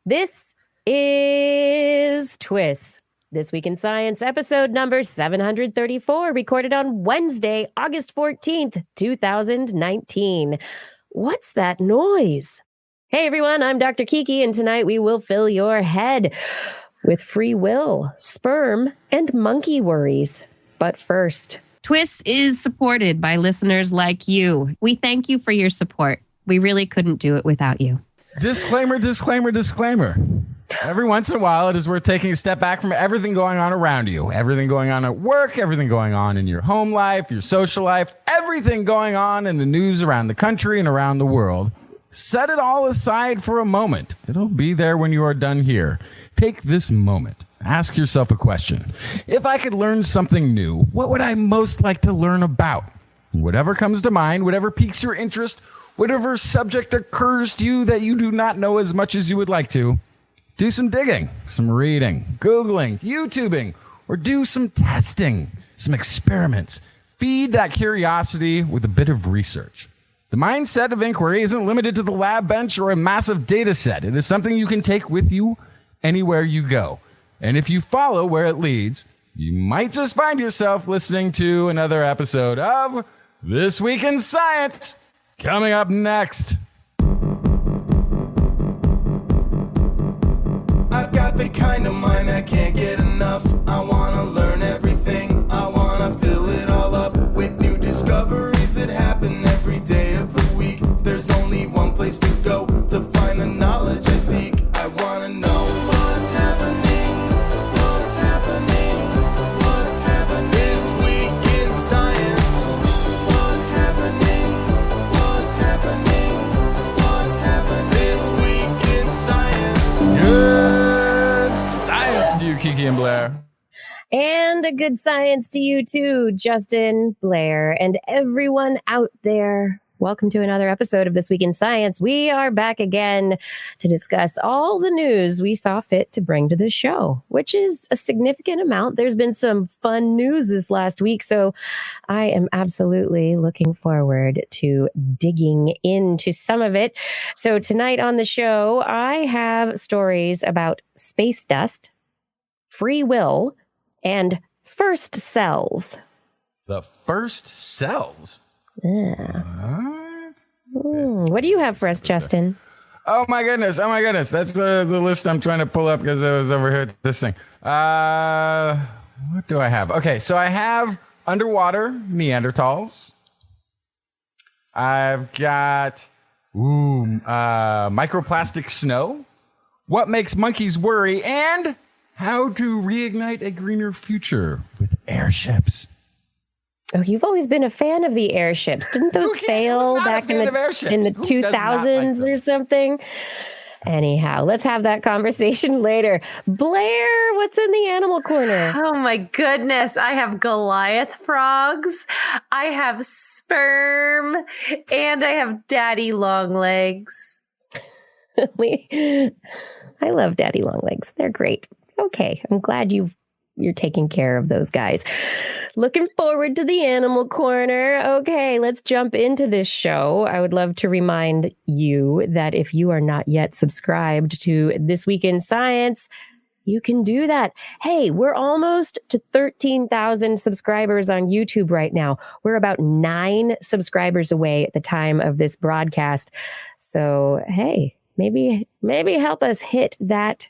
This is TWIS. This Week in Science, episode number 734, recorded on Wednesday, August 14th, 2019. What's that noise? Hey everyone, I'm Dr. Kiki, and tonight we will fill your head with free will, sperm, and monkey worries. But first, TWIS is supported by listeners like you. We thank you for your support. We really couldn't do it without you. Disclaimer, disclaimer, disclaimer. Every once in a while, it is worth taking a step back from everything going on around you. Everything going on at work, everything going on in your home life, your social life, everything going on in the news around the country and around the world. Set it all aside for a moment. It'll be there when you are done here. Take this moment. Ask yourself a question. If I could learn something new, what would I most like to learn about? Whatever comes to mind, whatever piques your interest, whatever subject occurs to you that you do not know as much as you would like to, do some digging, some reading, Googling, YouTubing, or do some testing, some experiments. Feed that curiosity with a bit of research. The mindset of inquiry isn't limited to the lab bench or a massive data set. It is something you can take with you anywhere you go. And if you follow where it leads, you might just find yourself listening to another episode of This Week in Science. Coming up next. I've got the kind of mind that can't get enough. I want to learn everything. I want to fill it all up with new discoveries that happen every day of the week. There's only one place to go to find the knowledge I seek. I want to know what's happening. What's happening? What's happening this week in science? What's happening? What's happening? What's happening this week in science? Good science to you, Kiki and Blair. and a good science to you too, Justin, Blair, and everyone out there. Welcome to another episode of This Week in Science. We are back again to discuss all the news we saw fit to bring to the show, which is a significant amount. There's been some fun news this last week, so I am absolutely looking forward to digging into some of it. So tonight on the show, I have stories about space dust, free will, and first cells. The first cells? Yeah. What do you have for us, Justin? Oh my goodness. That's the list I'm trying to pull up because I was over here at this thing. What do I have? Okay, so I have underwater Neanderthals. I've got microplastic snow. What makes monkeys worry? And how to reignite a greener future with airships. Oh, you've always been a fan of the airships. Didn't those fail back in the 2000s or something? Anyhow, let's have that conversation later. Blair, what's in the animal corner? Oh my goodness. I have Goliath frogs. I have sperm. And I have daddy Longlegs. I love daddy Longlegs. They're great. Okay, I'm glad you're taking care of those guys. Looking forward to the animal corner. Okay, let's jump into this show. I would love to remind you that if you are not yet subscribed to This Week in Science, you can do that. Hey, we're almost to 13,000 subscribers on YouTube right now. We're about 9 subscribers away at the time of this broadcast. So, hey, maybe help us hit that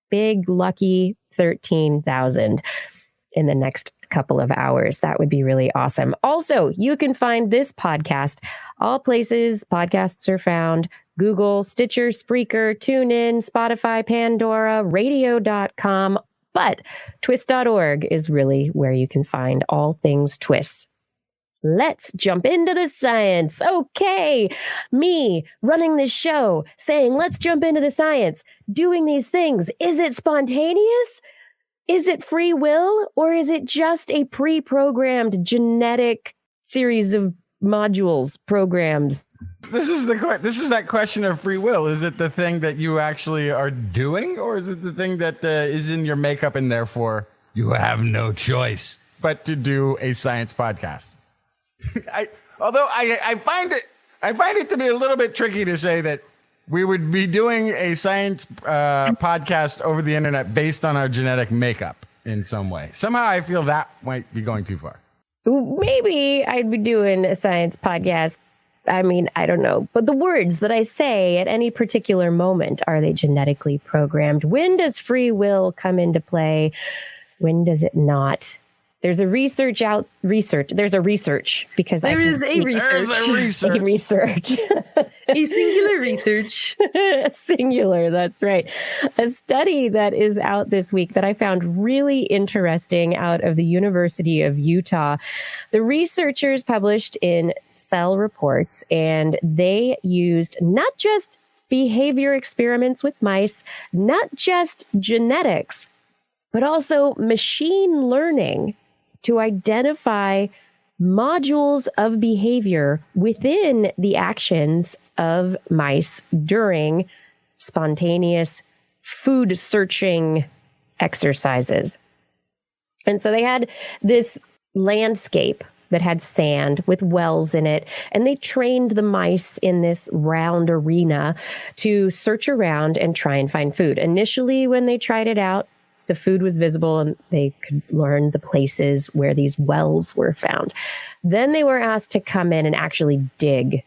big, lucky 13,000 in the next couple of hours. That would be really awesome. Also, you can find this podcast all places podcasts are found: Google, Stitcher, Spreaker, TuneIn, Spotify, Pandora, radio.com. But TWIS.org is really where you can find all things TWIS. Let's jump into the science. Okay, me running this show saying, let's jump into the science, doing these things. Is it spontaneous? Is it free will? Or is it just a pre-programmed genetic series of modules, programs? This is that question of free will. Is it the thing that you actually are doing, or is it the thing that is in your makeup and therefore you have no choice but to do a science podcast? I find it to be a little bit tricky to say that we would be doing a science podcast over the internet based on our genetic makeup in some way. Somehow I feel that might be going too far. Maybe I'd be doing a science podcast. I mean, I don't know. But the words that I say at any particular moment, are they genetically programmed? When does free will come into play? When does it not? There's a research because there is a research. A research. A singular research. Singular, that's right. A study that is out this week that I found really interesting out of the University of Utah. The researchers published in Cell Reports, and they used not just behavior experiments with mice, not just genetics, but also machine learning to identify modules of behavior within the actions of mice during spontaneous food searching exercises. And so they had this landscape that had sand with wells in it, and they trained the mice in this round arena to search around and try and find food. Initially, when they tried it out, the food was visible and they could learn the places where these wells were found. Then they were asked to come in and actually dig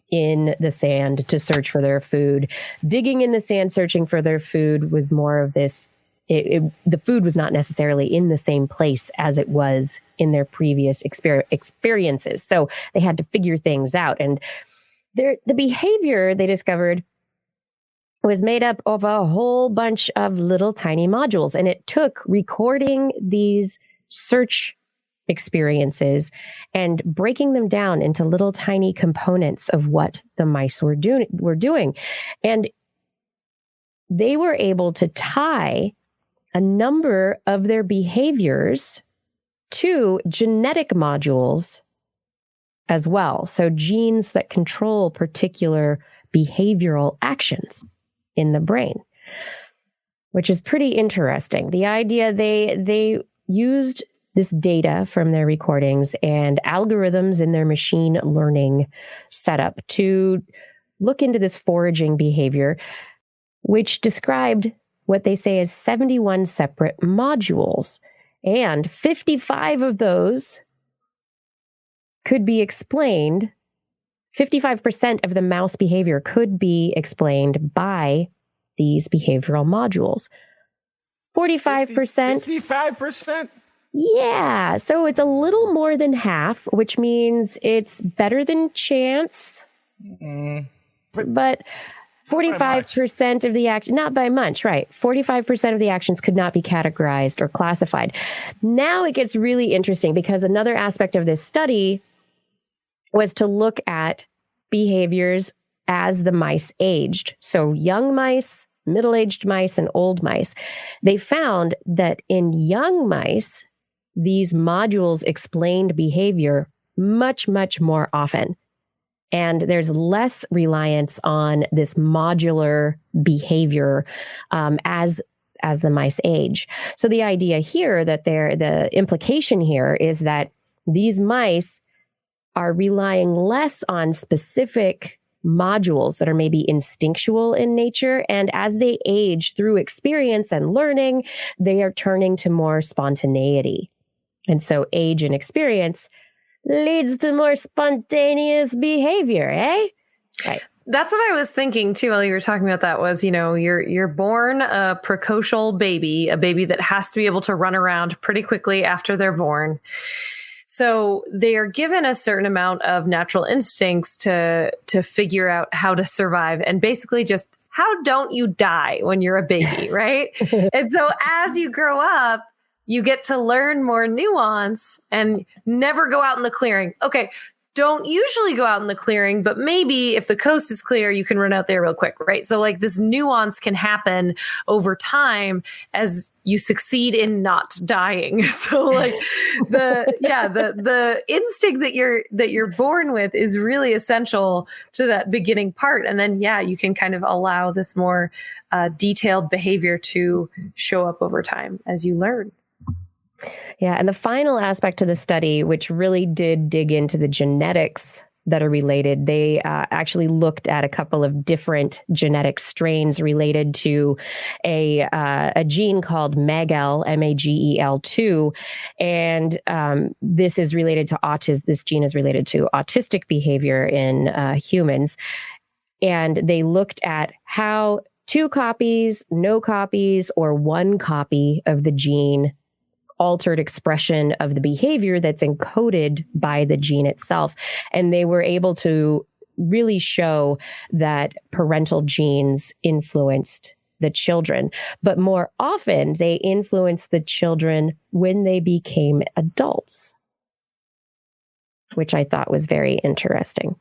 in the sand to search for their food. Digging in the sand, searching for their food was more of this. The food was not necessarily in the same place as it was in their previous experiences. So they had to figure things out. And the behavior they discovered was made up of a whole bunch of little tiny modules. And it took recording these search experiences and breaking them down into little tiny components of what the mice were doing. And they were able to tie a number of their behaviors to genetic modules as well. So genes that control particular behavioral actions in the brain, which is pretty interesting. The idea they used this data from their recordings and algorithms in their machine learning setup to look into this foraging behavior, which described what they say is 71 separate modules, and 55 of those could be explained. 55% of the mouse behavior could be explained by these behavioral modules. 45%. 55%? Yeah. So it's a little more than half, which means it's better than chance. But 45% of the action, not by much, right? 45% of the actions could not be categorized or classified. Now it gets really interesting because another aspect of this study was to look at behaviors as the mice aged. So young mice, middle-aged mice, and old mice. They found that in young mice, these modules explained behavior much, much more often. And there's less reliance on this modular behavior as the mice age. So the idea here that the implication here is that these mice are relying less on specific modules that are maybe instinctual in nature. And as they age through experience and learning, they are turning to more spontaneity. And so age and experience leads to more spontaneous behavior, eh? Right. That's what I was thinking too while you were talking about that was, you're born a precocial baby, a baby that has to be able to run around pretty quickly after they're born. So they are given a certain amount of natural instincts to figure out how to survive and basically just how don't you die when you're a baby, right? And so as you grow up, you get to learn more nuance and never go out in the clearing. Okay, don't usually go out in the clearing, but maybe if the coast is clear, you can run out there real quick, right? So like this nuance can happen over time as you succeed in not dying. So like the instinct that you're born with is really essential to that beginning part. And then, you can kind of allow this more detailed behavior to show up over time as you learn. Yeah. And the final aspect to the study, which really did dig into the genetics that are related. They actually looked at a couple of different genetic strains related to a gene called MAGEL, MAGEL2, and this is related to autism. This gene is related to autistic behavior in humans, and they looked at how 2 copies, no copies, or 1 copy of the gene altered expression of the behavior that's encoded by the gene itself. And they were able to really show that parental genes influenced the children. But more often, they influenced the children when they became adults, which I thought was very interesting.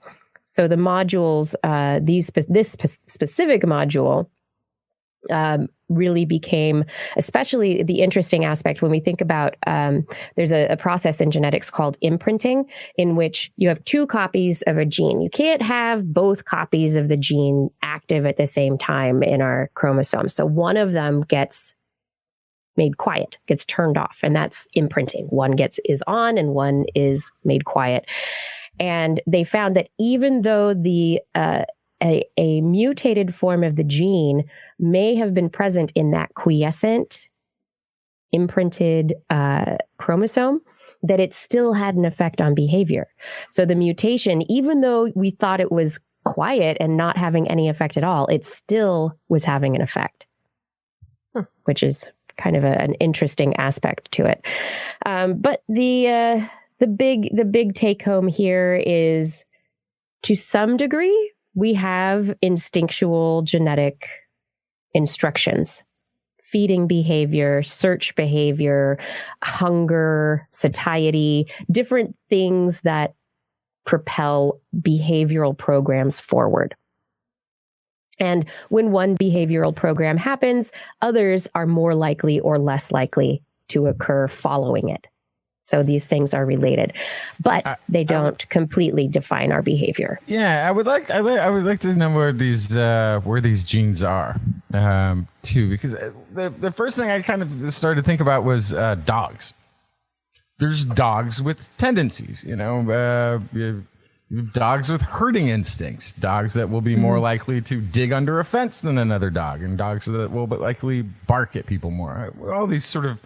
So the modules, this specific module, really became, especially the interesting aspect when we think about, there's a process in genetics called imprinting, in which you have 2 copies of a gene. You can't have both copies of the gene active at the same time in our chromosomes. So one of them gets made quiet, gets turned off, and that's imprinting. One is on and one is made quiet. And they found that even though a mutated form of the gene may have been present in that quiescent imprinted chromosome, that it still had an effect on behavior. So the mutation, even though we thought it was quiet and not having any effect at all, it still was having an effect, which is kind of an interesting aspect to it. But the big take home here is, to some degree, we have instinctual genetic instructions: feeding behavior, search behavior, hunger, satiety, different things that propel behavioral programs forward. And when one behavioral program happens, others are more likely or less likely to occur following it. So these things are related, but they don't completely define our behavior. Yeah, I would like to know where these genes are too, because the first thing I kind of started to think about was dogs. There's dogs with tendencies, you have dogs with herding instincts, dogs that will be more likely to dig under a fence than another dog, and dogs that will likely bark at people more. All these sort of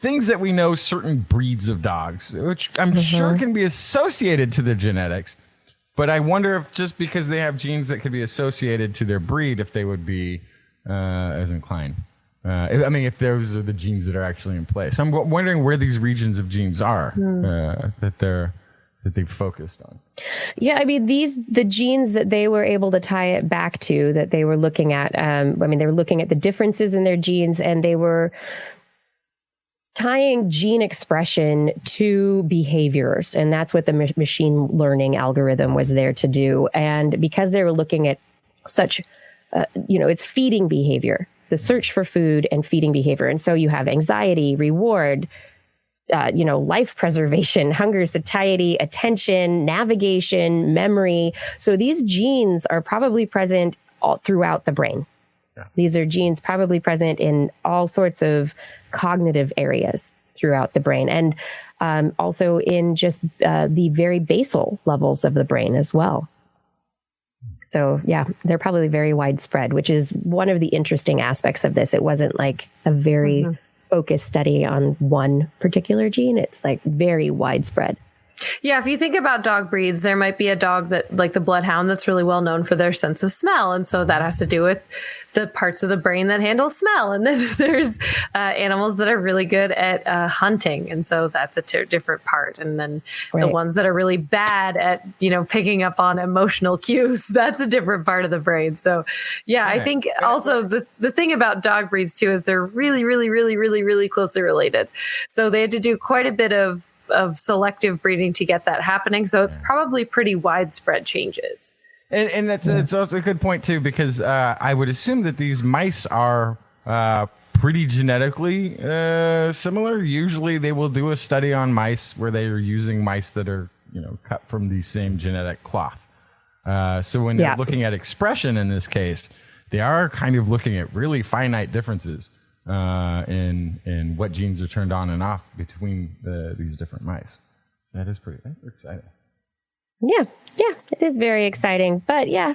things that we know certain breeds of dogs, which I'm sure can be associated to the genetics, but I wonder if just because they have genes that could be associated to their breed, if they would be as inclined. If those are the genes that are actually in place. I'm wondering where these regions of genes are that they've focused on. Yeah, the genes that they were able to tie it back to, that they were looking at, they were looking at the differences in their genes, and they were tying gene expression to behaviors. And that's what the machine learning algorithm was there to do. And because they were looking at such, it's feeding behavior, the search for food and feeding behavior. And so you have anxiety, reward, life preservation, hunger, satiety, attention, navigation, memory. So these genes are probably present all throughout the brain. Yeah. These are genes probably present in all sorts of cognitive areas throughout the brain, and also in just the very basal levels of the brain as well. So yeah, they're probably very widespread, which is one of the interesting aspects of this. It wasn't like a very focused study on one particular gene. It's like very widespread. Yeah, if you think about dog breeds, there might be a dog that, like the bloodhound, that's really well known for their sense of smell. And so that has to do with the parts of the brain that handle smell. And then there's animals that are really good at hunting. And so that's a different part. And then the ones that are really bad at, picking up on emotional cues, that's a different part of the brain. So yeah, I think also the thing about dog breeds too is they're really, really, really, really, really closely related. So they had to do quite a bit of selective breeding to get that happening. So it's probably pretty widespread changes. And it's also a good point too, because I would assume that these mice are pretty genetically similar. Usually they will do a study on mice where they are using mice that are, cut from the same genetic cloth. So when they're looking at expression in this case, they are kind of looking at really finite differences in what genes are turned on and off between these different mice. That's exciting. Yeah, it is very exciting. But yeah,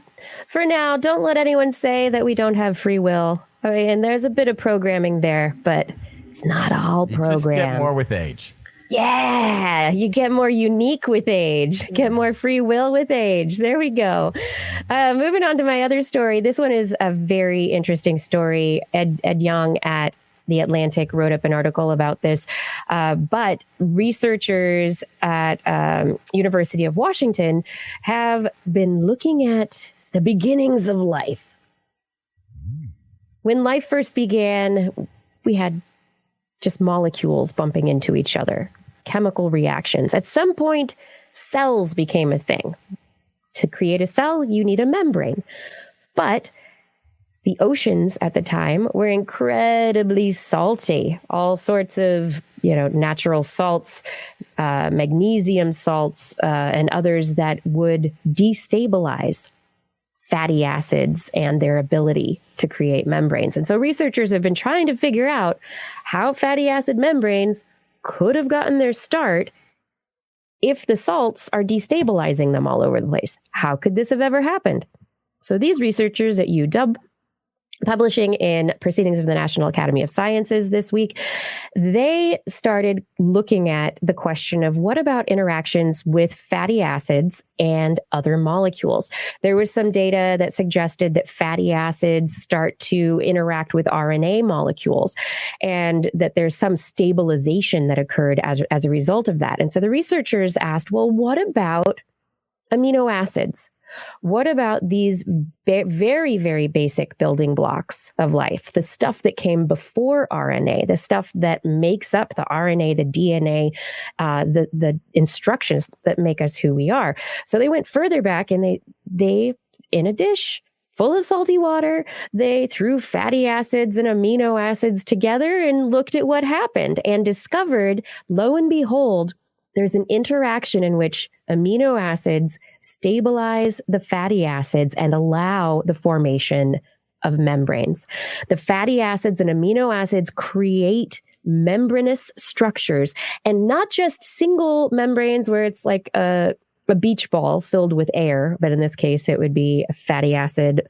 for now, don't let anyone say that we don't have free will. I mean, and there's a bit of programming there, but it's not all You programmed. just get more with age. Yeah, you get more unique with age, get more free will with age. There we go. Moving on to my other story. This one is a very interesting story. Ed Young at The Atlantic wrote up an article about this. But researchers at University of Washington have been looking at the beginnings of life. When life first began, we had just molecules bumping into each other, chemical reactions. At some point, cells became a thing. To create a cell, you need a membrane. But the oceans at the time were incredibly salty. All sorts of, natural salts, magnesium salts, and others that would destabilize fatty acids and their ability to create membranes. And so researchers have been trying to figure out how fatty acid membranes could have gotten their start if the salts are destabilizing them all over the place. How could this have ever happened? So these researchers at UW, publishing in Proceedings of the National Academy of Sciences this week, they started looking at the question of what about interactions with fatty acids and other molecules. There was some data that suggested that fatty acids start to interact with RNA molecules and that there's some stabilization that occurred as a result of that. And so the researchers asked, well, what about amino acids? What about these very, very basic building blocks of life, the stuff that came before RNA, the stuff that makes up the RNA, the DNA, the instructions that make us who we are? So they went further back and they in a dish full of salty water, they threw fatty acids and amino acids together and looked at what happened and discovered, lo and behold, there's an interaction in which amino acids stabilize the fatty acids and allow the formation of membranes. The fatty acids and amino acids create membranous structures, and not just single membranes where it's like a beach ball filled with air, but in this case, it would be a fatty acid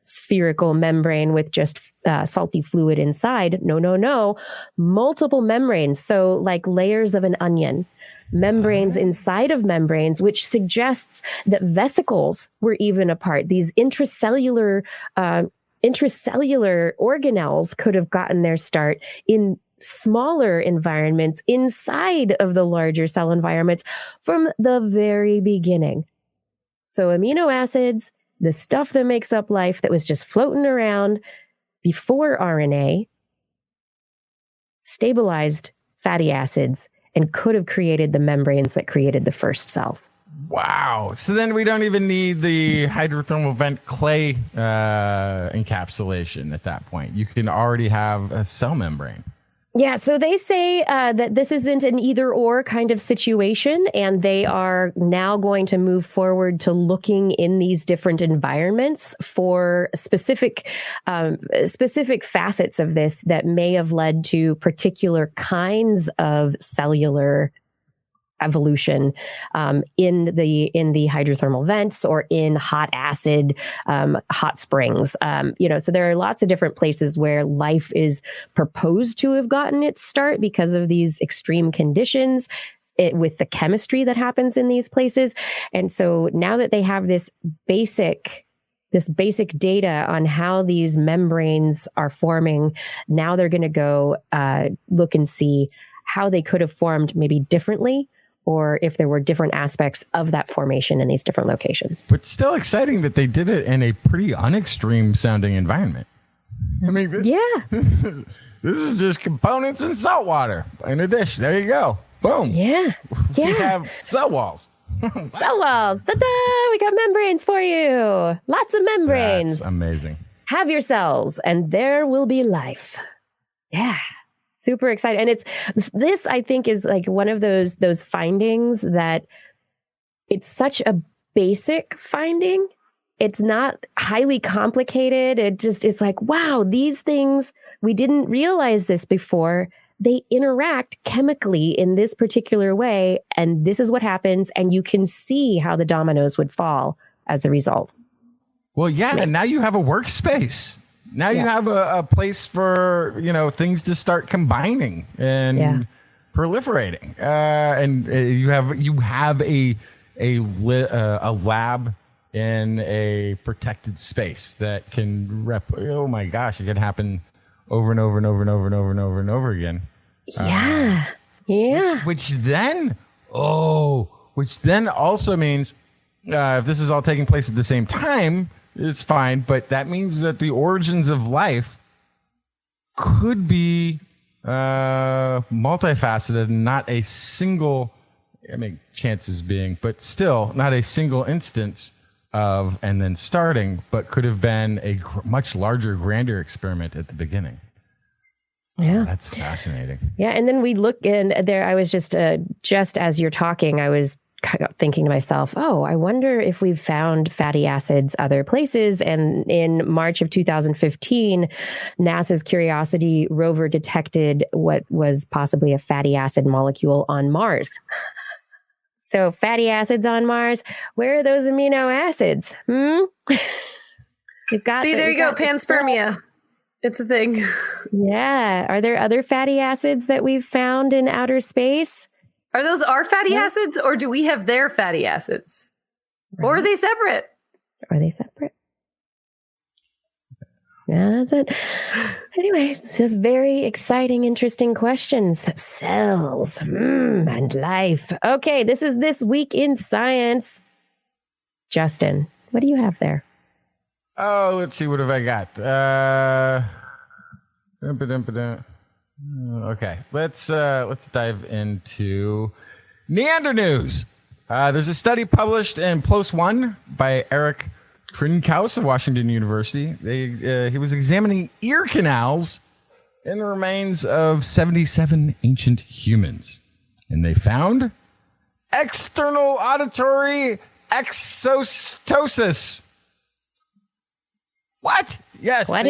spherical membrane with just salty fluid inside. No. Multiple membranes. So like layers of an onion. Membranes inside of membranes, which suggests that vesicles were even a part. These intracellular organelles could have gotten their start in smaller environments inside of the larger cell environments from the very beginning. So amino acids, the stuff that makes up life that was just floating around before RNA, stabilized fatty acids and could have created the membranes that created the first cells. Wow. So then we don't even need the hydrothermal vent clay encapsulation at that point. You can already have a cell membrane. Yeah, so they say that this isn't an either or kind of situation, and they are now going to move forward to looking in these different environments for specific facets of this that may have led to particular kinds of cellular evolution in the hydrothermal vents or in hot acid hot springs. So there are lots of different places where life is proposed to have gotten its start because of these extreme conditions with the chemistry that happens in these places. And so now that they have this basic data on how these membranes are forming, now they're going to go look and see how they could have formed maybe differently, or if there were different aspects of that formation in these different locations. But still exciting that they did it in a pretty unextreme sounding environment. I mean, this is just components and salt water in a dish. There you go. Boom. Yeah. We have cell walls. Cell walls. Ta-da! We got membranes for you. Lots of membranes. That's amazing. Have your cells, and there will be life. Yeah. Super excited. And this, I think, is like one of those findings that it's such a basic finding. It's not highly complicated. It's like, wow, these things, we didn't realize this before. they interact chemically in this particular way. And this is what happens. And you can see how the dominoes would fall as a result. Well, yeah. And now you have a workspace. Now you have a place for, things to start combining and proliferating. And you have a lab in a protected space that can oh my gosh, it can happen over and over and over and over and over and over and over again. Yeah. Which then also means if this is all taking place at the same time, it's fine. But that means that the origins of life could be multifaceted and not a single, chances being, but still not a single instance of and then starting, but could have been a much larger, grander experiment at the beginning. Yeah. That's fascinating. Yeah. And then we look in there. I was just as you're talking, I was thinking to myself, I wonder if we've found fatty acids other places. And in March of 2015, NASA's Curiosity rover detected what was possibly a fatty acid molecule on Mars. So fatty acids on Mars, where are those amino acids? We've got there you go, panspermia. It's a thing. Yeah. Are there other fatty acids that we've found in outer space? Are those our fatty acids, or do we have their fatty acids? Right. Or are they separate? Yeah, that's it. Anyway, this very exciting, interesting questions. Cells and life. Okay, this is This Week in Science. Justin, what do you have there? Oh, let's see. What have I got? Okay, let's dive into Neander news. There's a study published in PLOS One by Eric Trinkaus of Washington University. He was examining ear canals in the remains of 77 ancient humans, and they found external auditory exostosis. What? Yes. What?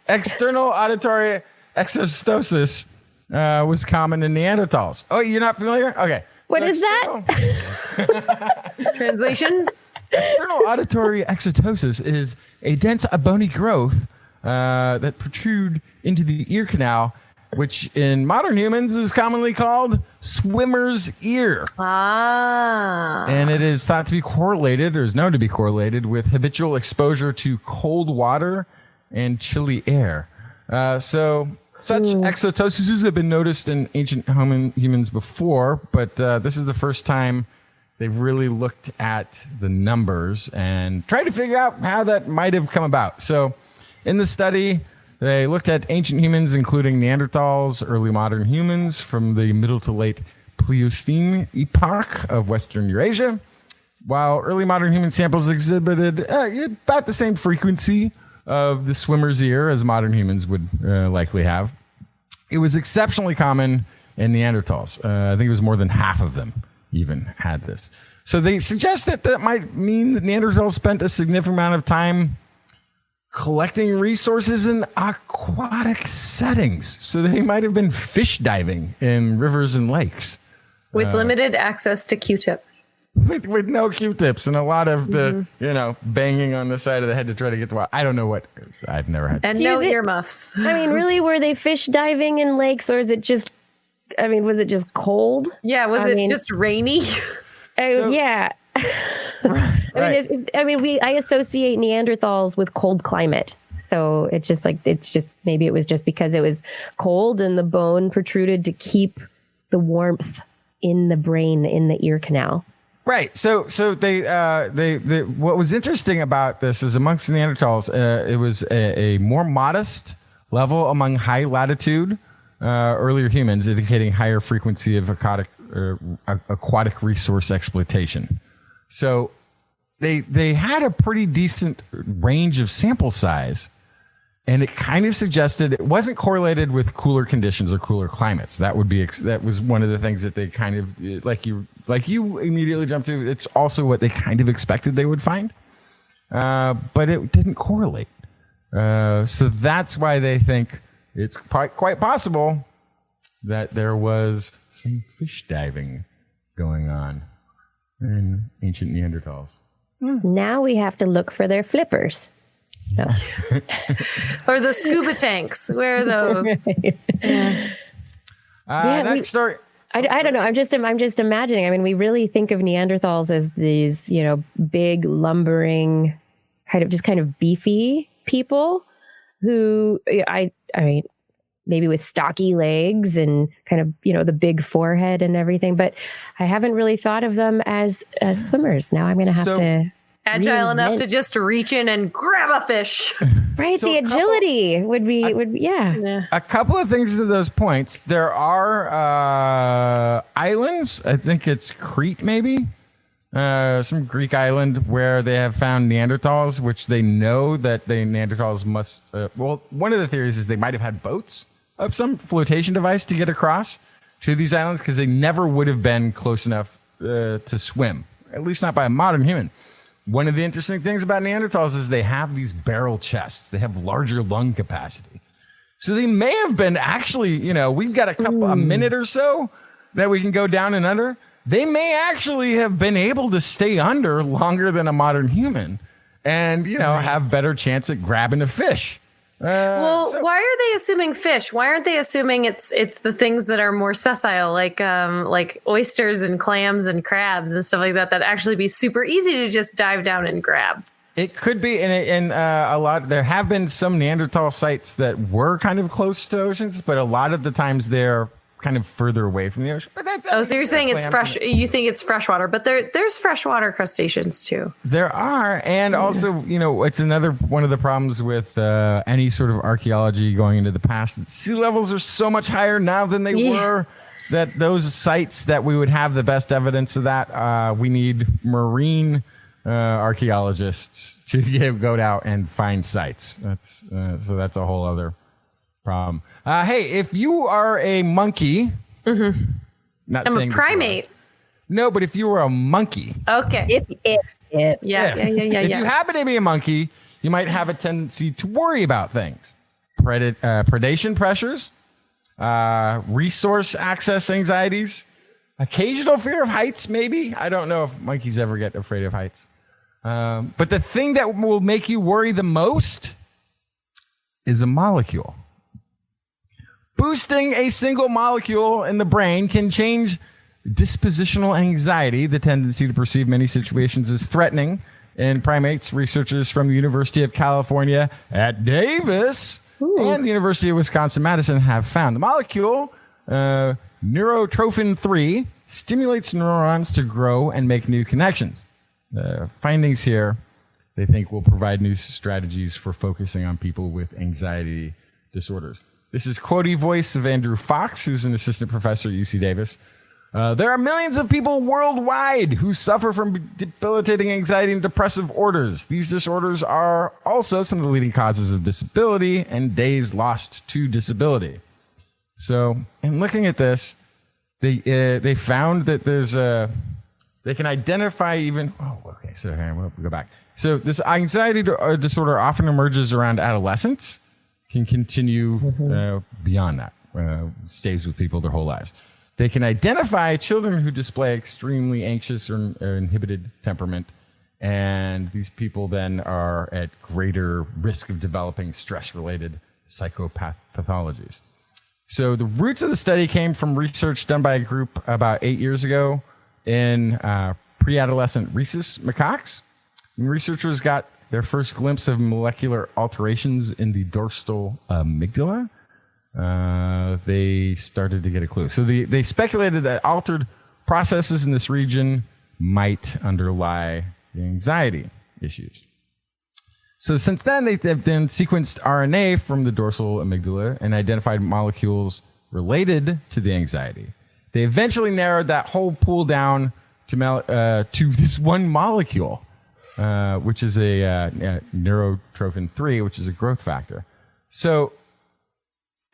External auditory exostosis was common in Neanderthals. Oh, you're not familiar? Okay. What is that? Translation? External auditory exostosis is a dense bony growth that protrude into the ear canal, which in modern humans is commonly called swimmer's ear. And it is thought to be correlated, or is known to be correlated, with habitual exposure to cold water and chilly air. Such exotoses have been noticed in ancient humans before, but this is the first time they've really looked at the numbers and tried to figure out how that might have come about. So in the study, they looked at ancient humans, including Neanderthals, early modern humans from the middle to late Pleistocene epoch of Western Eurasia, while early modern human samples exhibited about the same frequency of the swimmer's ear as modern humans would likely have. It was exceptionally common in Neanderthals. I think it was more than half of them even had this. So they suggest that might mean that Neanderthals spent a significant amount of time collecting resources in aquatic settings. So they might have been fish diving in rivers and lakes. With limited access to Q-tips. With no Q-tips and a lot of the, banging on the side of the head to try to get the water. I don't know what. I've never had. And no earmuffs. I mean, really, were they fish diving in lakes, or is it just, was it just cold? Yeah, was it just rainy? Yeah. Right. I associate Neanderthals with cold climate. So maybe it was just because it was cold and the bone protruded to keep the warmth in the brain, in the ear canal. Right. So they what was interesting about this is amongst the Neanderthals, it was a more modest level among high latitude earlier humans, indicating higher frequency of aquatic resource exploitation. So they had a pretty decent range of sample size, and it kind of suggested it wasn't correlated with cooler conditions or cooler climates. That was one of the things that they kind of like you immediately jumped to. It's also what they kind of expected they would find, but it didn't correlate. So that's why they think it's quite possible that there was some fish diving going on in ancient Neanderthals. Now we have to look for their flippers. No. Or the scuba tanks. Where are those? Next story. I don't know. I'm just imagining. I mean, we really think of Neanderthals as these, big, lumbering, kind of beefy people who I mean, maybe with stocky legs and kind of, the big forehead and everything. But I haven't really thought of them as swimmers. Now I'm going to have to. Agile enough to just reach in and grab a fish. Right. The agility would be, yeah. A couple of things to those points. There are islands. I think it's Crete, maybe. Some Greek island where they have found Neanderthals, which they know that the Neanderthals must. One of the theories is they might have had boats of some flotation device to get across to these islands because they never would have been close enough to swim, at least not by a modern human. One of the interesting things about Neanderthals is they have these barrel chests. They have larger lung capacity. So they may have been actually, we've got a minute or so that we can go down and under. They may actually have been able to stay under longer than a modern human and, have better chance at grabbing a fish. Why are they assuming fish? Why aren't they assuming it's the things that are more sessile, like oysters and clams and crabs and stuff like that actually be super easy to just dive down and grab? It could be, and a lot. There have been some Neanderthal sites that were kind of close to oceans, but a lot of the times they're kind of further away from the ocean. But so you're saying it's fresh? You think it's freshwater, but there's freshwater crustaceans too. There are, and also, it's another one of the problems with any sort of archaeology going into the past. Sea levels are so much higher now than they were. That those sites that we would have the best evidence of that, we need marine archaeologists to go out and find sites. That's a whole other problem. Hey, if you are a monkey, I'm a primate. No, but if you were a monkey, okay. If you happen to be a monkey, you might have a tendency to worry about things, predation pressures, resource access anxieties, occasional fear of heights. Maybe I don't know if monkeys ever get afraid of heights. But the thing that will make you worry the most is a molecule. Boosting a single molecule in the brain can change dispositional anxiety, the tendency to perceive many situations as threatening. In primates, researchers from the University of California at Davis and the University of Wisconsin-Madison have found the molecule neurotrophin 3 stimulates neurons to grow and make new connections. Findings here, they think, will provide new strategies for focusing on people with anxiety disorders. This is quotey voice of Andrew Fox, who's an assistant professor at UC Davis. There are millions of people worldwide who suffer from debilitating anxiety and depressive orders. These disorders are also some of the leading causes of disability and days lost to disability. So, in looking at this, they found that they can identify even. Oh, okay. So we'll go back. So this anxiety disorder often emerges around adolescence. Can continue beyond that, stays with people their whole lives. They can identify children who display extremely anxious or inhibited temperament, and these people then are at greater risk of developing stress-related psychopath pathologies. So the roots of the study came from research done by a group about 8 years ago in pre-adolescent rhesus macaques. And researchers got their first glimpse of molecular alterations in the dorsal amygdala. They started to get a clue. So they speculated that altered processes in this region might underlie the anxiety issues. So since then, they've then sequenced RNA from the dorsal amygdala and identified molecules related to the anxiety. They eventually narrowed that whole pool down to this one molecule, which is a neurotrophin 3, which is a growth factor. So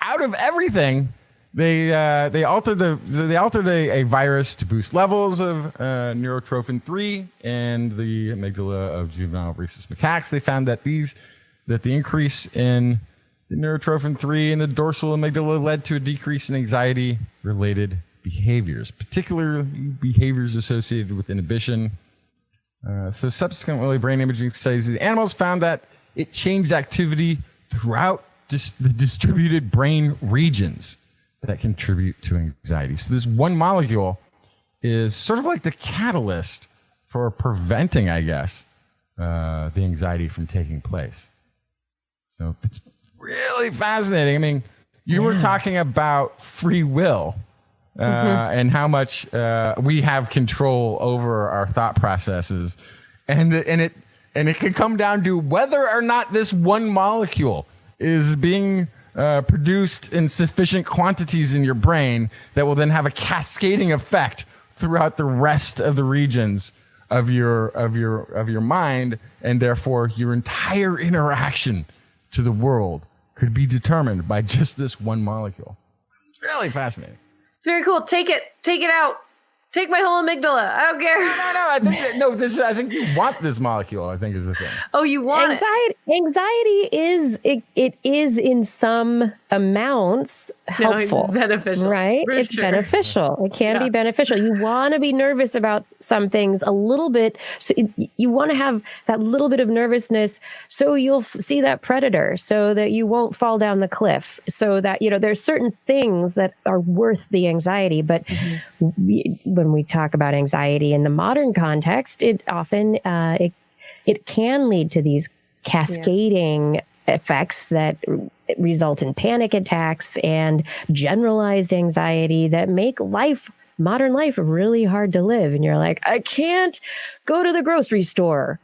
out of everything, they altered a virus to boost levels of neurotrophin 3 and the amygdala of juvenile rhesus macaques. They found that the increase in the neurotrophin 3 in the dorsal amygdala led to a decrease in anxiety-related behaviors, particularly behaviors associated with inhibition. So subsequently, brain imaging studies of the animals found that it changed activity throughout the distributed brain regions that contribute to anxiety. So this one molecule is sort of like the catalyst for preventing, I guess, the anxiety from taking place. So it's really fascinating. I mean, you were talking about free will and how much we have control over our thought processes, and it can come down to whether or not this one molecule is being produced in sufficient quantities in your brain that will then have a cascading effect throughout the rest of the regions of your mind, and therefore your entire interaction to the world could be determined by just this one molecule. It's really fascinating. It's very cool. Take it out. Take my whole amygdala. I don't care. I think you want this molecule, I think is the thing. Oh, you want Anxiety is it is in some amounts helpful. It's beneficial. Right? For It's sure. beneficial. It can be beneficial. You want to be nervous about some things a little bit. So you want to have that little bit of nervousness so you'll see that predator, so that you won't fall down the cliff, so that, there's certain things that are worth the anxiety. But when we talk about anxiety in the modern context, it often it can lead to these cascading effects that result in panic attacks and generalized anxiety that make modern life really hard to live. And you're like, I can't go to the grocery store.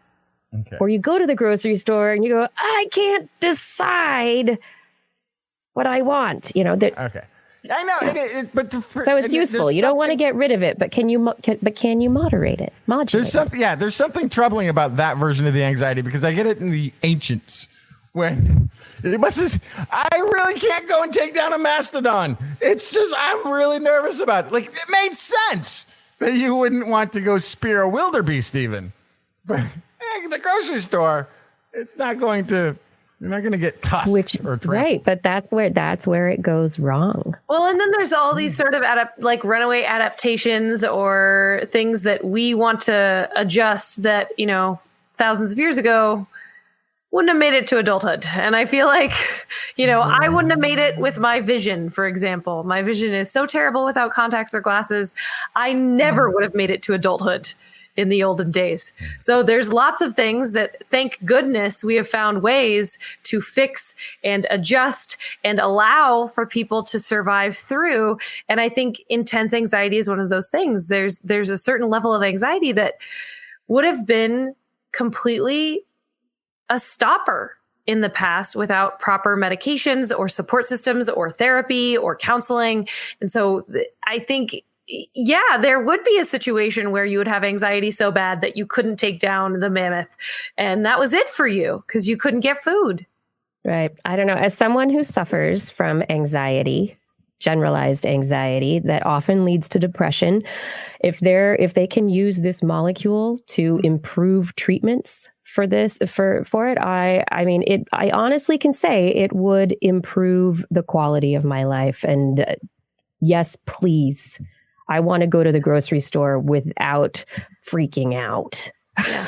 Okay. Or you go to the grocery store and you go, I can't decide what I want. Okay. I know, So it's useful. You don't want to get rid of it, but can you moderate it? Modulate it. There's something troubling about that version of the anxiety, because I get it in the ancients when I really can't go and take down a mastodon. It's just, I'm really nervous about it. Like, it made sense that you wouldn't want to go spear a wildebeest even. But the grocery store, it's not going to... You're not going to get tusked or trampled. Right, but that's where it goes wrong. Well, and then there's all these sort of runaway adaptations or things that we want to adjust that, thousands of years ago wouldn't have made it to adulthood. And I feel like, I wouldn't have made it with my vision, for example. My vision is so terrible without contacts or glasses. I never would have made it to adulthood in the olden days. So there's lots of things that, thank goodness, we have found ways to fix and adjust and allow for people to survive through. And I think intense anxiety is one of those things. There's a certain level of anxiety that would have been completely a stopper in the past without proper medications or support systems or therapy or counseling. And so I think, there would be a situation where you would have anxiety so bad that you couldn't take down the mammoth. And that was it for you because you couldn't get food. Right. I don't know. As someone who suffers from anxiety, generalized anxiety that often leads to depression, if they can use this molecule to improve treatments for it, I honestly can say it would improve the quality of my life. And yes, please. I want to go to the grocery store without freaking out. Yeah.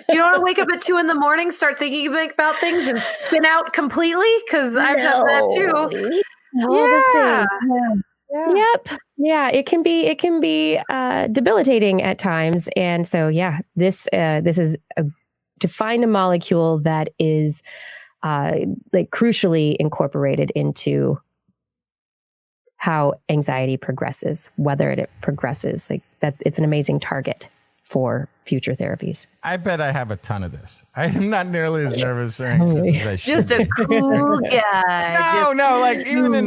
You don't want to wake up at 2 a.m, start thinking about things and spin out completely? Because I've done that too. Yeah. Yep. Yeah. It can be debilitating at times. And so, this is to find a molecule that is crucially incorporated into how anxiety progresses, whether it progresses, it's an amazing target for future therapies. I bet I have a ton of this. I am not nearly as nervous or anxious as I should. Just a cool guy. Even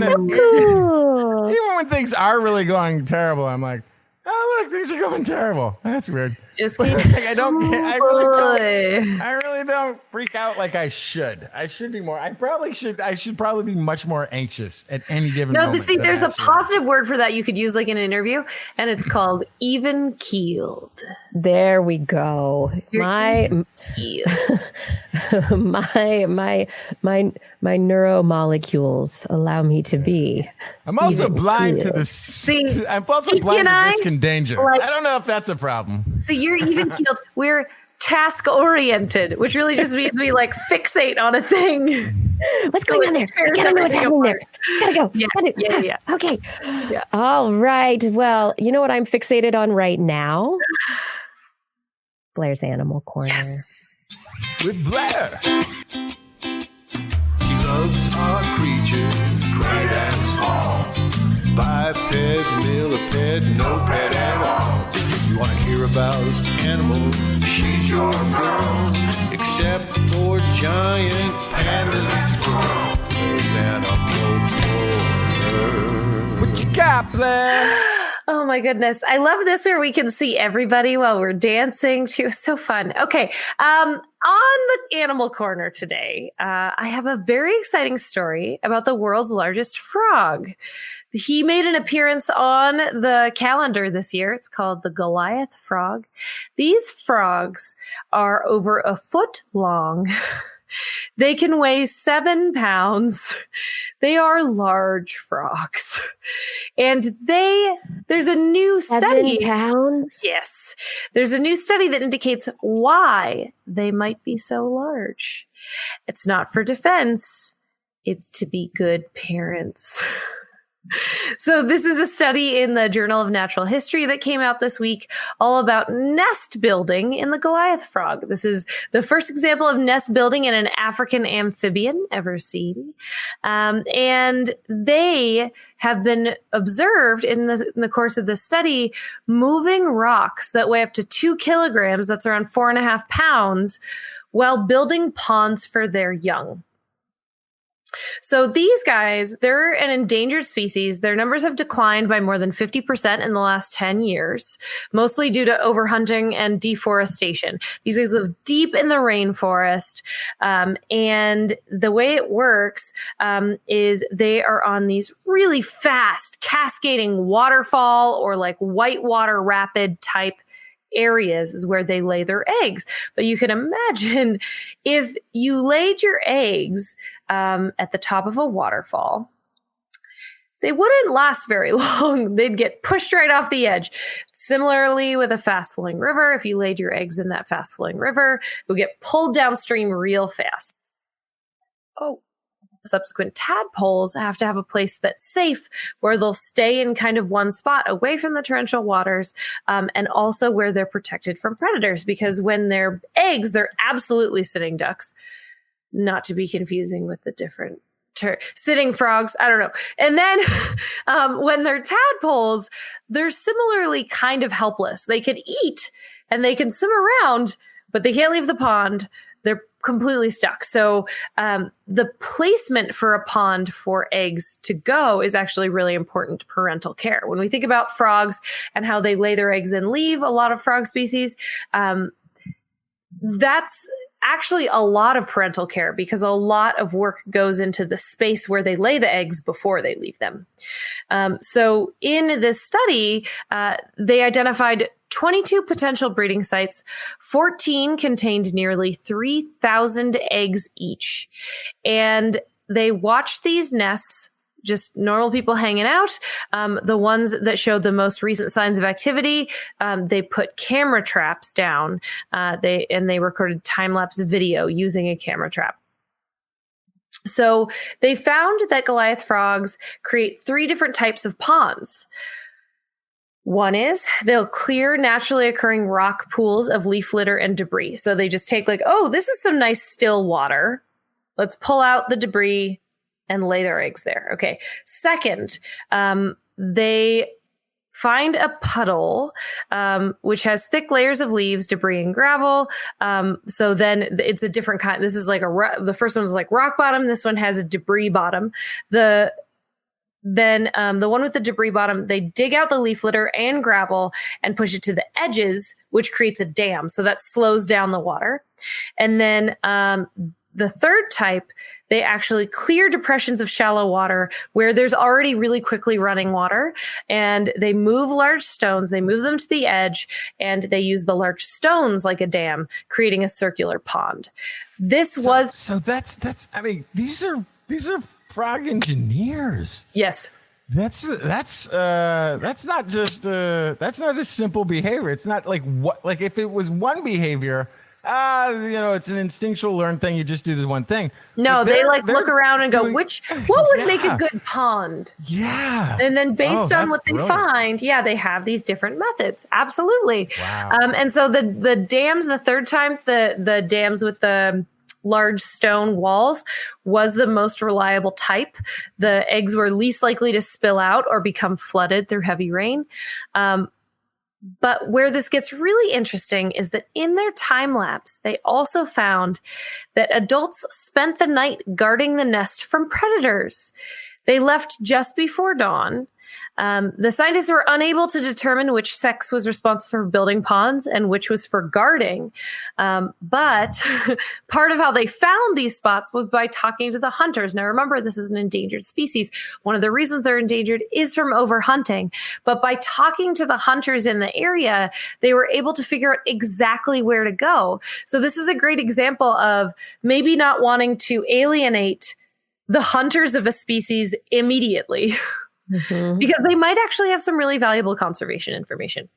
when things are really going terrible, I'm like, oh look, things are going terrible. That's weird. Just keep I really don't freak out like I should. I should be more. I should probably be much more anxious at any given moment. No, see, there's a positive word for that you could use in an interview, and it's called even keeled. There we go. My neuromolecules allow me to be. I'm also even blind keeled. to the. I'm also blind to risk and danger. I don't know if that's a problem. So you're even keeled. We're task oriented, which really just means we like fixate on a thing. What's going on there? I gotta know what's happening there. Gotta go. Yeah. Okay. Yeah. All right. Well, you know what I'm fixated on right now? Blair's Animal Corner. Yes. With Blair. She loves our creatures, great and small. Biped, millipede, no pet at all. If you want to hear about animals, she's your girl. Except for giant pandas and squirrels. There's Animal Corner. What you got, Blair? Oh my goodness. I love this where we can see everybody while we're dancing too. So fun. Okay. On the Animal Corner today, I have a very exciting story about the world's largest frog. He made an appearance on the calendar this year. It's called the Goliath frog. These frogs are over a foot long. They can weigh 7 pounds. They are large frogs. And there's a new study. 7 pounds? Yes. There's a new study that indicates why they might be so large. It's not for defense. It's to be good parents. So this is a study in the Journal of Natural History that came out this week all about nest building in the Goliath frog. This is the first example of nest building in an African amphibian ever seen. And they have been observed in the course of this study moving rocks that weigh up to 2 kilograms, that's around 4.5 pounds, while building ponds for their young. So these guys, they're an endangered species. Their numbers have declined by more than 50% in the last 10 years, mostly due to overhunting and deforestation. These guys live deep in the rainforest. And the way it works is they are on these really fast cascading waterfall or like whitewater rapid type areas is where they lay their eggs. But you can imagine if you laid your eggs at the top of a waterfall, they wouldn't last very long. They'd get pushed right off the edge. Similarly, with a fast-flowing river, if you laid your eggs in that fast-flowing river, you'll get pulled downstream real fast. Subsequent tadpoles have to have a place that's safe where they'll stay in kind of one spot away from the torrential waters, and also where they're protected from predators, because when they're eggs, they're absolutely sitting ducks, not to be confusing with the different sitting frogs. I don't know. And then when they're tadpoles, they're similarly kind of helpless. They can eat and they can swim around, but they can't leave the pond. They're completely stuck. So the placement for a pond for eggs to go is actually really important to parental care. When we think about frogs and how they lay their eggs and leave, a lot of frog species, that's actually a lot of parental care because a lot of work goes into the space where they lay the eggs before they leave them. So in this study, they identified 22 potential breeding sites. 14 contained nearly 3,000 eggs each. And they watched these nests, just normal people hanging out. The ones that showed the most recent signs of activity, they put camera traps down. They recorded time-lapse video using a camera trap. So they found that Goliath frogs create 3 different types of ponds. One is they'll clear naturally occurring rock pools of leaf litter and debris. So they just take like, oh, this is some nice still water. Let's pull out the debris and lay their eggs there. Okay. Second, they find a puddle, which has thick layers of leaves, debris, and gravel. So then it's a different kind. This is like the first one was like rock bottom. This one has a debris bottom. Then the one with the debris bottom, they dig out the leaf litter and gravel and push it to the edges, which creates a dam. So that slows down the water. And then the third type, They actually clear depressions of shallow water where there's already really quickly running water, and they move large stones. They move them to the edge, and they use the large stones like a dam, creating a circular pond. So that's I mean, these are frog engineers. Yes. That's not just simple behavior. It's not like if it was one behavior, it's an instinctual learned thing. You just do this one thing. No, they look around and go, what would make a good pond? Yeah. And then based on what they find, they have these different methods. Absolutely. Wow. And so the dams, the third time, the dams with the large stone walls was the most reliable type. The eggs were least likely to spill out or become flooded through heavy rain. But where this gets really interesting is that in their time lapse, they also found that adults spent the night guarding the nest from predators. They left just before dawn. The scientists were unable to determine which sex was responsible for building ponds and which was for guarding. But part of how they found these spots was by talking to the hunters. Now, remember, this is an endangered species. One of the reasons they're endangered is from overhunting. But by talking to the hunters in the area, they were able to figure out exactly where to go. So this is a great example of maybe not wanting to alienate the hunters of a species immediately. Mm-hmm. Because they might actually have some really valuable conservation information.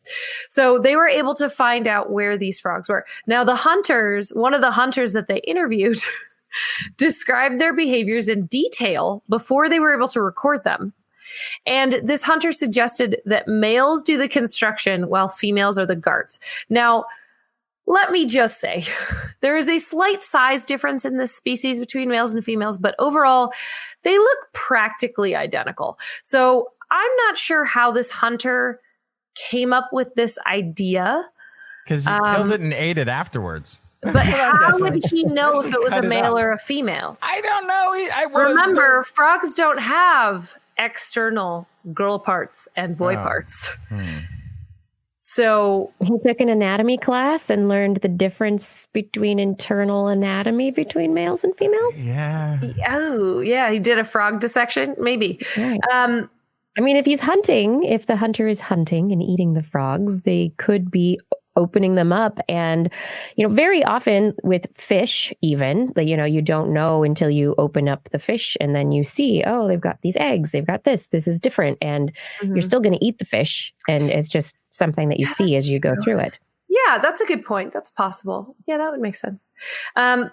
So they were able to find out where these frogs were. Now, one of the hunters that they interviewed described their behaviors in detail before they were able to record them. And this hunter suggested that males do the construction while females are the guards. Now, let me just say, there is a slight size difference in this species between males and females, but overall, they look practically identical. So I'm not sure how this hunter came up with this idea. Because he killed it and ate it afterwards. But how would he know if it was a male or a female? I don't know. Remember, frogs don't have external girl parts and boy parts. So he took an anatomy class and learned the difference between internal anatomy between males and females. Yeah. Oh, yeah. He did a frog dissection, maybe. Right. I mean, if the hunter is hunting and eating the frogs, they could be opening them up. And, very often with fish, even, you don't know until you open up the fish and then you see, oh, they've got these eggs, they've got this is different. And you're still going to eat the fish. And it's just something that you see as you go through it. Yeah, that's a good point. That's possible. Yeah, that would make sense.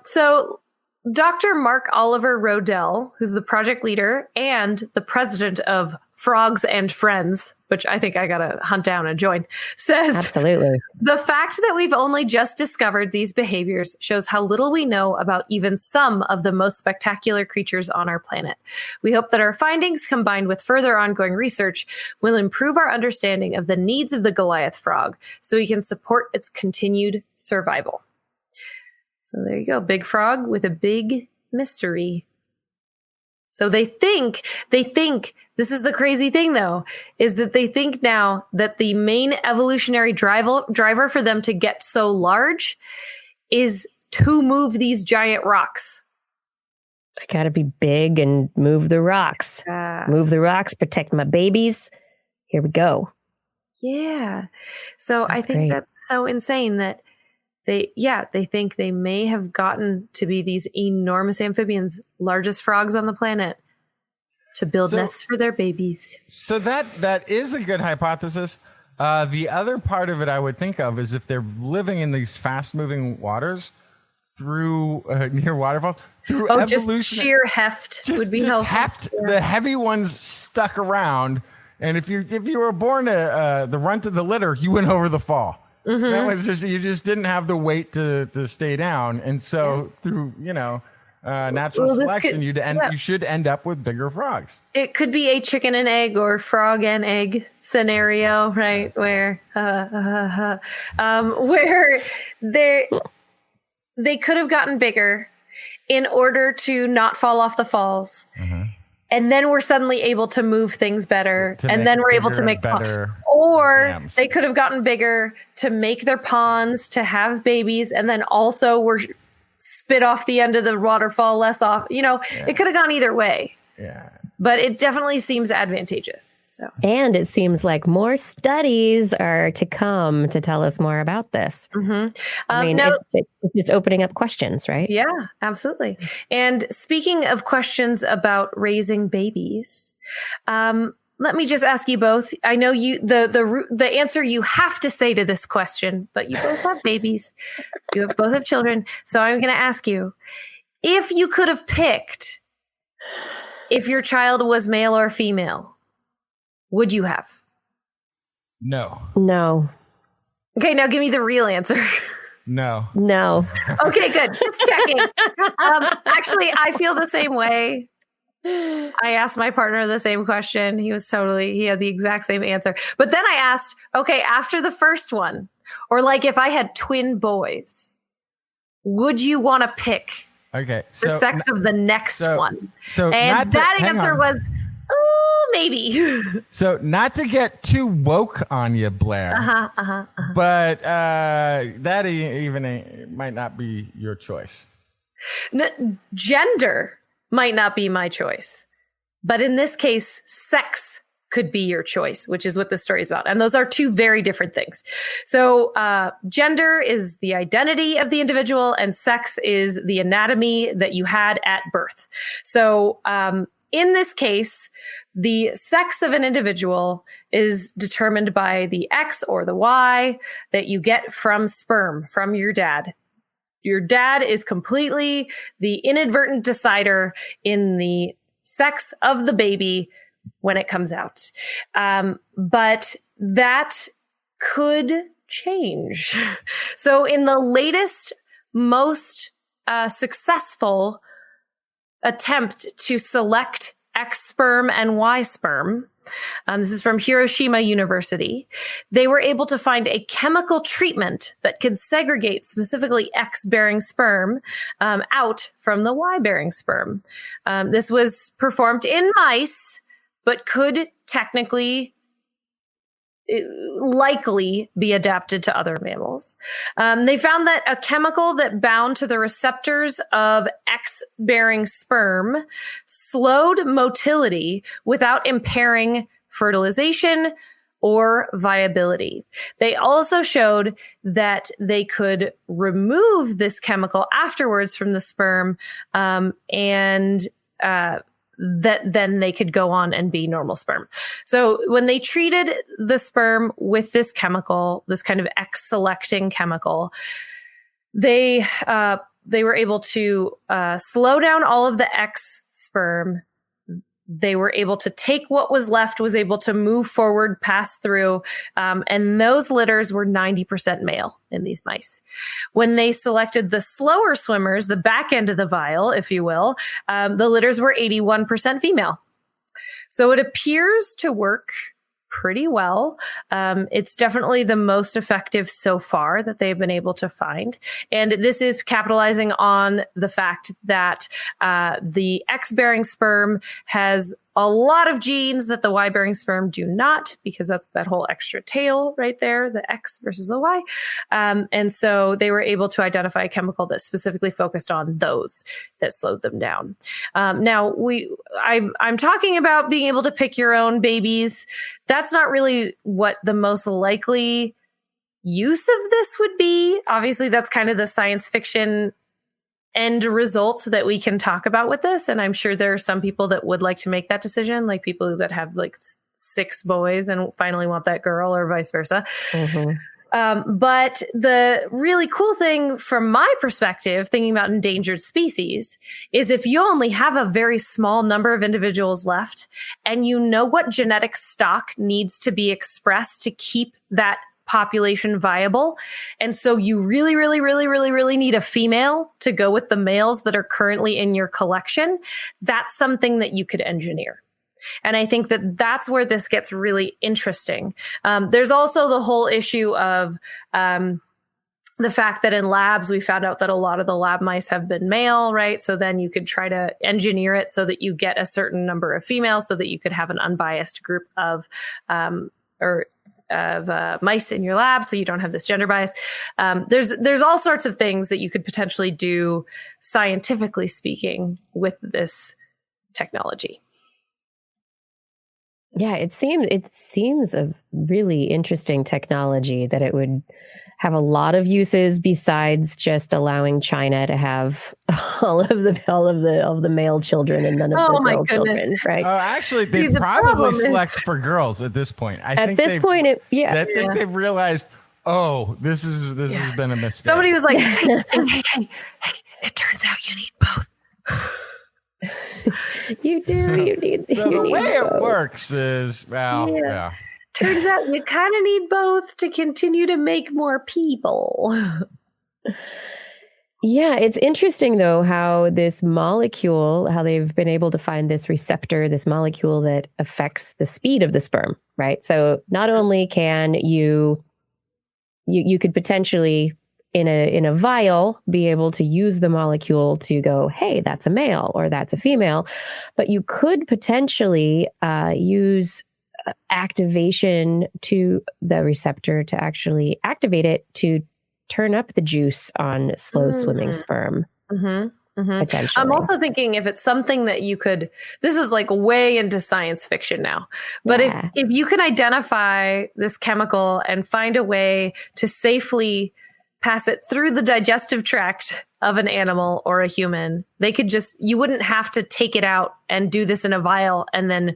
So Dr. Mark Oliver Rodell, who's the project leader and the president of Frogs and Friends, which I think I got to hunt down and join, says, absolutely. The fact that we've only just discovered these behaviors shows how little we know about even some of the most spectacular creatures on our planet. We hope that our findings, combined with further ongoing research, will improve our understanding of the needs of the Goliath frog so we can support its continued survival. So there you go. Big frog with a big mystery. So they think, this is the crazy thing though, is that they think now that the main evolutionary driver for them to get so large is to move these giant rocks. I gotta be big and move the rocks. Move the rocks, protect my babies. Here we go. Yeah. So That's I think great. that's so insane that they think they may have gotten to be these enormous amphibians, largest frogs on the planet, to build nests for their babies. So that is a good hypothesis. The other part of it I would think of is if they're living in these fast-moving waters through near waterfalls, through evolution, just sheer heft would be helpful. Heft, the heavy ones stuck around, and if you were born the runt of the litter, you went over the fall. Mm-hmm. That was you just didn't have the weight to stay down, and so through natural selection, you should end up with bigger frogs. It could be a chicken and egg or frog and egg scenario, right? Where where they could have gotten bigger in order to not fall off the falls. Mm-hmm. And then we're suddenly able to move things better. And then we're able to make better. Or dams. They could have gotten bigger to make their ponds, to have babies. And then also we're spit off the end of the waterfall less off. It could have gone either way. Yeah. But it definitely seems advantageous. So. And it seems like more studies are to come to tell us more about this. Mm-hmm. I mean, it's just opening up questions, right? Yeah, absolutely. And speaking of questions about raising babies, let me just ask you both. I know the answer you have to say to this question, but you both have babies. You both have children. So I'm going to ask you, if you could have picked if your child was male or female, would you have? No. No. Okay, now give me the real answer. No. No. Okay, good. Just checking. Actually, I feel the same way. I asked my partner the same question. He had the exact same answer. But then I asked, okay, after the first one, or like if I had twin boys, would you want to pick the sex of the next one? And that answer was, maybe. So not to get too woke on you, Blair. But that even might not be your choice. Gender might not be my choice. But in this case, sex could be your choice, which is what the story is about. And those are two very different things. So gender is the identity of the individual, and sex is the anatomy that you had at birth. So in this case, the sex of an individual is determined by the X or the Y that you get from sperm, from your dad. Your dad is completely the inadvertent decider in the sex of the baby when it comes out. But that could change. So in the latest, most successful attempt to select X sperm and Y sperm, this is from Hiroshima University, they were able to find a chemical treatment that could segregate specifically X-bearing sperm out from the Y-bearing sperm. This was performed in mice, but could technically likely be adapted to other mammals. They found that a chemical that bound to the receptors of X-bearing sperm slowed motility without impairing fertilization or viability. They also showed that they could remove this chemical afterwards from the sperm, and that then they could go on and be normal sperm. So when they treated the sperm with this chemical, this kind of X-selecting chemical, they were able to slow down all of the X sperm. They were able to take what was left, was able to move forward, pass through, and those litters were 90% male in these mice. When they selected the slower swimmers, the back end of the vial, if you will, the litters were 81% female. So it appears to work pretty well. It's definitely the most effective so far that they've been able to find. And this is capitalizing on the fact that the X-bearing sperm has a lot of genes that the Y-bearing sperm do not, because that's that whole extra tail right there, the X versus the Y. And so they were able to identify a chemical that specifically focused on those that slowed them down. Now I'm talking about being able to pick your own babies. That's not really what the most likely use of this would be. Obviously, that's kind of the science fiction end results that we can talk about with this. And I'm sure there are some people that would like to make that decision, like people that have like 6 boys and finally want that girl, or vice versa. Mm-hmm. But the really cool thing from my perspective, thinking about endangered species, is if you only have a very small number of individuals left and you know what genetic stock needs to be expressed to keep that population viable. And so you really, really, really, really, really need a female to go with the males that are currently in your collection. That's something that you could engineer. And I think that that's where this gets really interesting. There's also the whole issue of the fact that in labs, we found out that a lot of the lab mice have been male, right? So then you could try to engineer it so that you get a certain number of females so that you could have an unbiased group of, or mice in your lab, so you don't have this gender bias. There's all sorts of things that you could potentially do, scientifically speaking, with this technology. Yeah, it seems a really interesting technology that it would have a lot of uses besides just allowing China to have all of the male children and none of the girl children, right? Actually, they probably select for girls at this point. I think they've realized, this has been a mistake. Somebody was like, hey, it turns out you need both. You need. So the way it works is, turns out you kind of need both to continue to make more people. Yeah, it's interesting though how this molecule, how they've been able to find this receptor, this molecule that affects the speed of the sperm, right? So not only can you could potentially in a vial be able to use the molecule to go, hey, that's a male or that's a female, but you could potentially use activation to the receptor to actually activate it to turn up the juice on slow swimming sperm. Potentially. I'm also thinking if it's something that you could, this is like way into science fiction now, but if you can identify this chemical and find a way to safely pass it through the digestive tract of an animal or a human, they could you wouldn't have to take it out and do this in a vial and then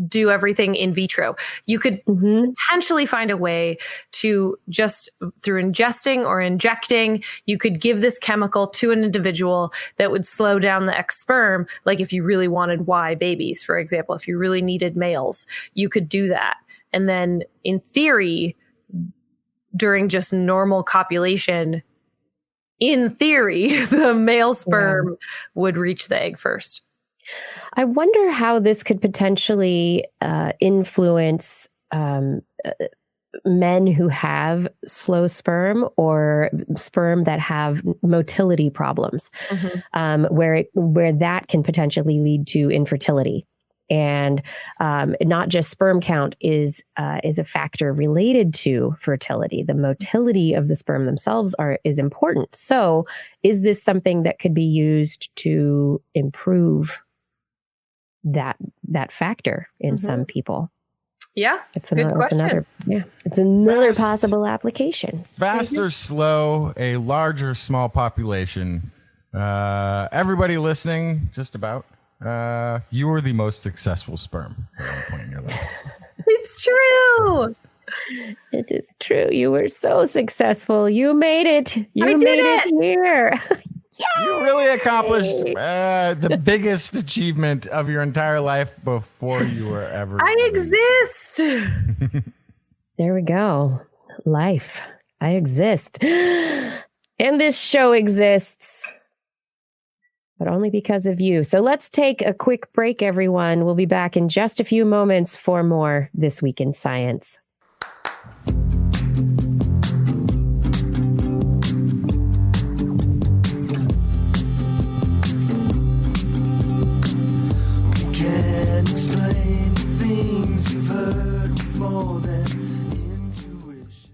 do everything in vitro. You could potentially find a way to just through ingesting or injecting, you could give this chemical to an individual that would slow down the X sperm. Like if you really wanted Y babies, for example, if you really needed males, you could do that. And then in theory, during just normal copulation, in theory, the male sperm would reach the egg first. I wonder how this could potentially influence men who have slow sperm or sperm that have motility problems, where that can potentially lead to infertility. And not just sperm count is a factor related to fertility. The motility of the sperm themselves is important. So, is this something that could be used to improve that factor in some people? Yeah, it's another possible application. Fast or slow, a large or small population. Everybody listening, just about. You were the most successful sperm at one point in your life. It's true. It is true. You were so successful. You made it. You made it here. You really accomplished the biggest achievement of your entire life before you were ever. I exist. There we go. Life. I exist. And this show exists. But only because of you. So let's take a quick break, everyone. We'll be back in just a few moments for more This Week in Science. We can explain things you've heard with more than intuition.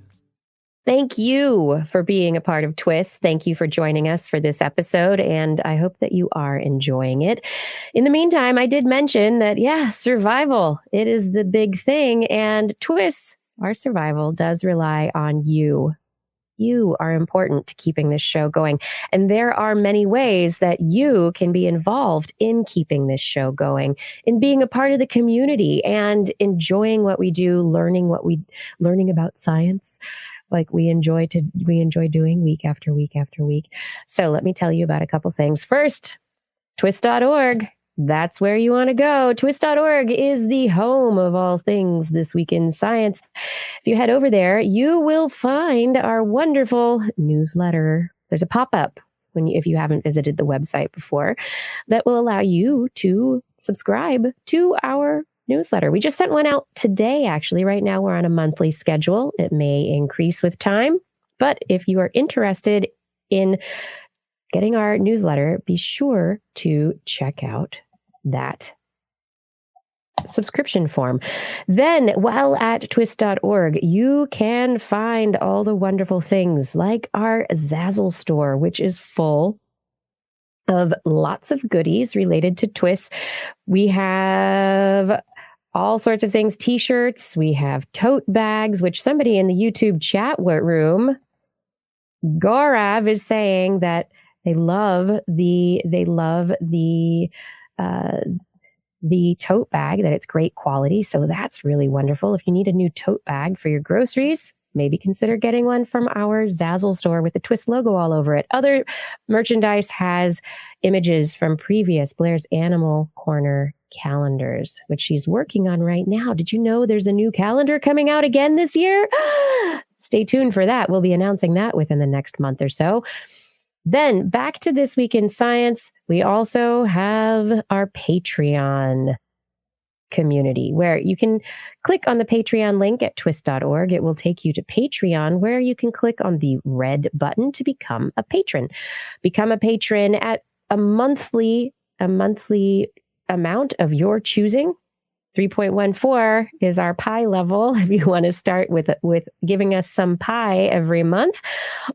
Thank you for being a part of TWIS. Thank you for joining us for this episode, and I hope that you are enjoying it. In the meantime, I did mention that, survival, it is the big thing, and TWIS, our survival, does rely on you. You are important to keeping this show going, and there are many ways that you can be involved in keeping this show going, in being a part of the community and enjoying what we do, learning about science, like we enjoy doing week after week after week. So let me tell you about a couple things. First, TWIS.org. That's where you want to go. TWIS.org is the home of all things This Week in Science. If you head over there, you will find our wonderful newsletter. There's a pop-up if you haven't visited the website before that will allow you to subscribe to our newsletter. We just sent one out today, actually. Right now, we're on a monthly schedule. It may increase with time, but if you are interested in getting our newsletter, be sure to check out that subscription form. Then, while at TWIS.org, you can find all the wonderful things like our Zazzle store, which is full of lots of goodies related to TWIS. We have all sorts of things, t-shirts, we have tote bags, which somebody in the YouTube chat room, Gaurav, is saying that they love the tote bag, that it's great quality. So that's really wonderful. If you need a new tote bag for your groceries, maybe consider getting one from our Zazzle store with the TWIS logo all over it. Other merchandise has images from previous Blair's Animal Corner calendars, which she's working on right now. Did you know there's a new calendar coming out again this year? Stay tuned for that. We'll be announcing that within the next month or so. Then back to This Week in Science, we also have our Patreon community where you can click on the Patreon link at twis.org. It will take you to Patreon, where you can click on the red button to become a patron. Become a patron at a monthly amount of your choosing. 3.14 is our pie level if you want to start with giving us some pie every month.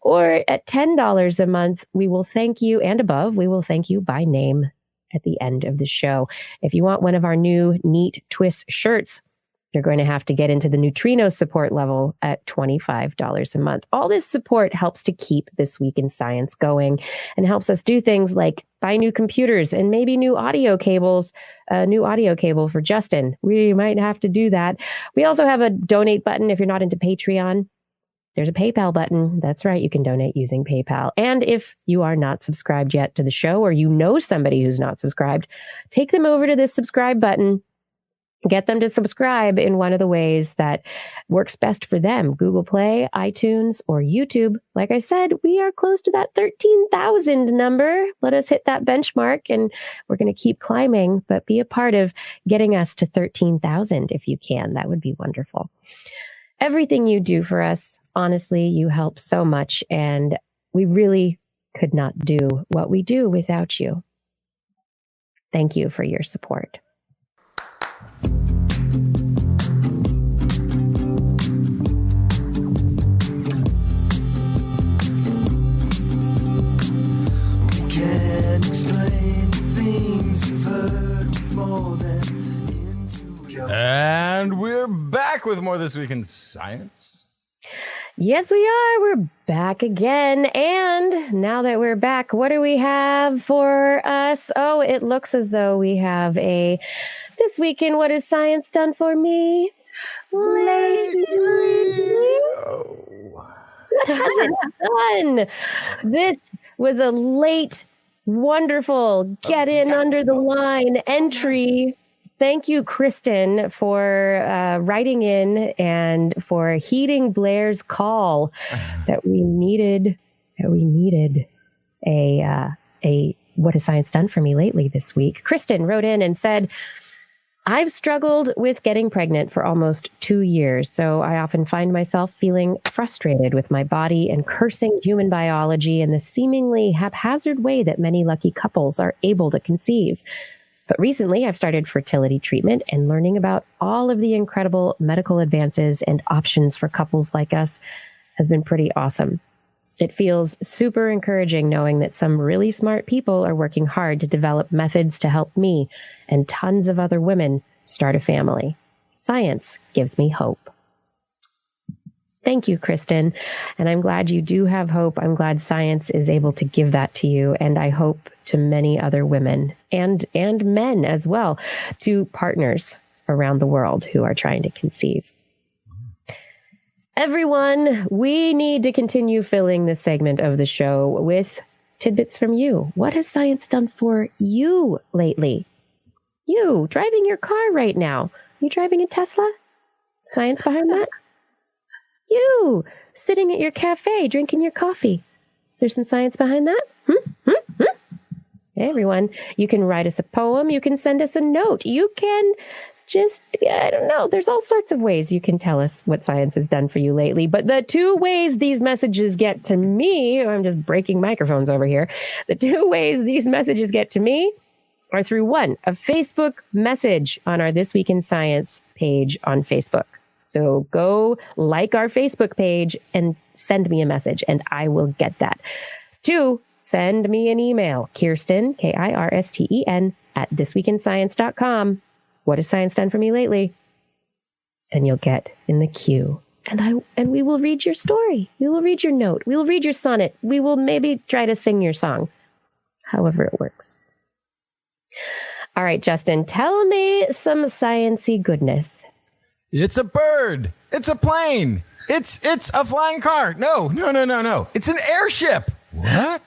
Or at $10 a month, we will thank you, and above, we will thank you by name at the end of the show. If you want one of our new neat TWIS shirts, you're going to have to get into the Neutrino support level at $25 a month. All this support helps to keep This Week in Science going and helps us do things like buy new computers and maybe new audio cables, a new audio cable for Justin. We might have to do that. We also have a donate button if you're not into Patreon. There's a PayPal button. That's right. You can donate using PayPal. And if you are not subscribed yet to the show, or you know somebody who's not subscribed, take them over to this subscribe button. Get them to subscribe in one of the ways that works best for them. Google Play, iTunes, or YouTube. Like I said, we are close to that 13,000 number. Let us hit that benchmark, and we're going to keep climbing, but be a part of getting us to 13,000 if you can. That would be wonderful. Everything you do for us, honestly, you help so much, and we really could not do what we do without you. Thank you for your support. And we're back with more This Week in Science. Yes, we are. We're back again. And now that we're back, what do we have for us? Oh, it looks as though we have a This Week in What Has Science Done For Me lately? What has it done? This was a late, wonderful, get in under the line entry. Thank you, Kristen, for writing in and for heeding Blair's call that we needed a What Has Science Done For Me lately this week. Kristen wrote in and said, I've struggled with getting pregnant for almost 2 years, so I often find myself feeling frustrated with my body and cursing human biology and the seemingly haphazard way that many lucky couples are able to conceive. But recently, I've started fertility treatment, and learning about all of the incredible medical advances and options for couples like us has been pretty awesome. It feels super encouraging knowing that some really smart people are working hard to develop methods to help me and tons of other women start a family. Science gives me hope. Thank you, Kristen. And I'm glad you do have hope. I'm glad science is able to give that to you. And I hope to many other women and men as well, to partners around the world who are trying to conceive. Everyone, we need to continue filling this segment of the show with tidbits from you. What has science done for you lately? You driving your car right now. You driving a Tesla? Science behind that? You sitting at your cafe, drinking your coffee. Is there some science behind that? Hey, everyone, you can write us a poem. You can send us a note. You can just, I don't know, there's all sorts of ways you can tell us what science has done for you lately. But the two ways these messages get to me, I'm just breaking microphones over here. The two ways these messages get to me or through one, a Facebook message on our This Week in Science page on Facebook. So go like our Facebook page and send me a message, and I will get that. 2, send me an email, Kirsten, Kirsten, at thisweekinscience.com. What has science done for me lately? And you'll get in the queue. And we will read your story. We will read your note. We will read your sonnet. We will maybe try to sing your song. However it works. All right, Justin, tell me some science-y goodness. It's a bird. It's a plane. It's a flying car. No. It's an airship. What?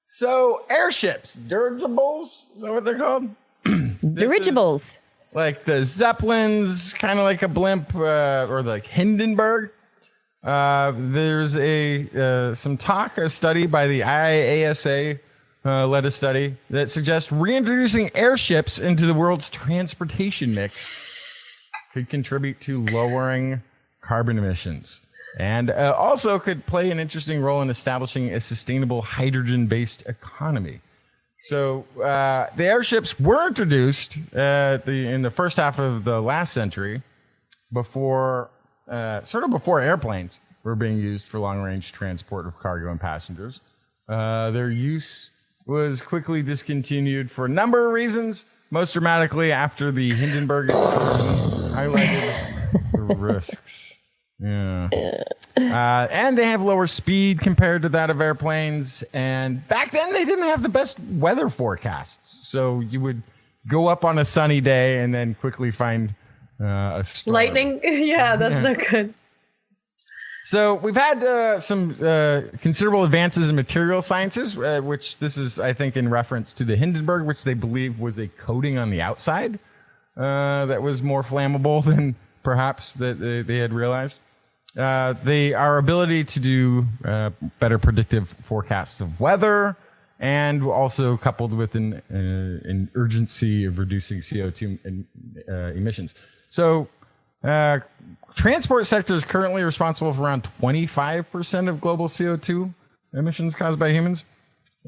So airships, dirigibles, is that what they're called? Dirigibles. Like the Zeppelins, kind of like a blimp, or like Hindenburg. There's some talk, a study by the IASA led a study that suggests reintroducing airships into the world's transportation mix could contribute to lowering carbon emissions, and also could play an interesting role in establishing a sustainable hydrogen-based economy. So the airships were introduced in the first half of the last century, before airplanes were being used for long-range transport of cargo and passengers. Their use was quickly discontinued for a number of reasons, most dramatically after the Hindenburg highlighted the risks. Yeah. And they have lower speed compared to that of airplanes. And back then, they didn't have the best weather forecasts. So you would go up on a sunny day and then quickly find a storm. Lightning? Yeah, that's not good. So we've had some considerable advances in material sciences, which this is, I think, in reference to the Hindenburg, which they believe was a coating on the outside that was more flammable than perhaps that they had realized. Our ability to do better predictive forecasts of weather, and also coupled with an urgency of reducing CO2 emissions. So transport sector is currently responsible for around 25% of global CO2 emissions caused by humans.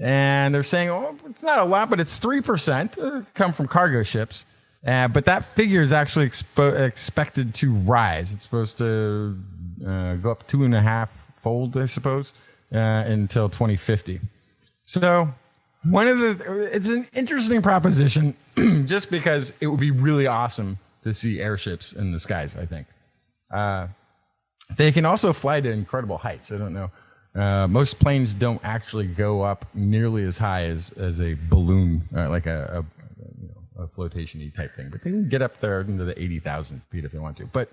And they're saying, oh, it's not a lot, but it's 3% come from cargo ships. But that figure is actually expected to rise. It's supposed to go up 2.5-fold, I suppose, until 2050. So it's an interesting proposition, just because it would be really awesome to see airships in the skies, I think. They can also fly to incredible heights. I don't know. Most planes don't actually go up nearly as high as a balloon, like a flotation-y type thing. But they can get up there into the 80,000 feet if they want to. But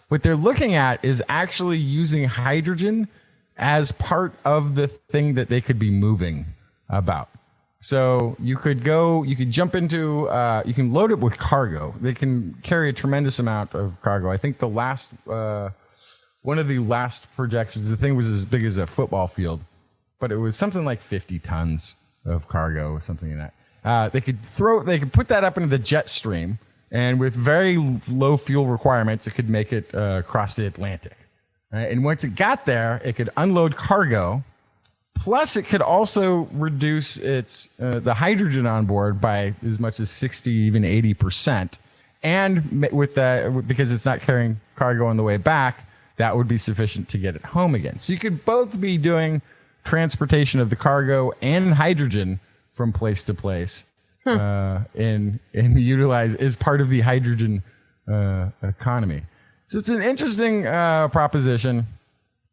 what they're looking at is actually using hydrogen as part of the thing that they could be moving about. So you could jump into, you can load it with cargo. They can carry a tremendous amount of cargo. I think one of the last projections, the thing was as big as a football field, but it was something like 50 tons of cargo, something like that. They could put that up into the jet stream, and with very low fuel requirements, it could make it across the Atlantic. Right? And once it got there, it could unload cargo. Plus, it could also reduce the hydrogen on board by as much as 60, even 80%. And with that, because it's not carrying cargo on the way back, that would be sufficient to get it home again. So you could both be doing transportation of the cargo and hydrogen from place to place, and utilize as part of the hydrogen economy. So it's an interesting proposition.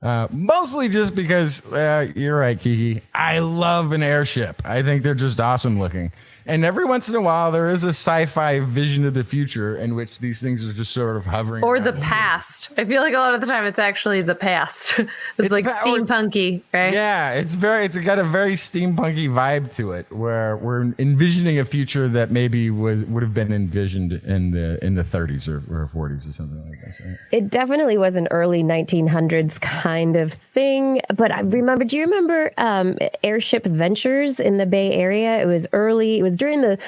Mostly just because, you're right, Kiki, I love an airship. I think they're just awesome looking. And every once in a while, there is a sci-fi vision of the future in which these things are just sort of hovering. Or the past. I feel like a lot of the time it's actually the past. it's like steampunky, right? Yeah, it's got a very steampunky vibe to it, where we're envisioning a future that maybe would have been envisioned in the 30s or 40s or something like that. Right? It definitely was an early 1900s kind of thing. But do you remember Airship Ventures in the Bay Area? It was early. It was during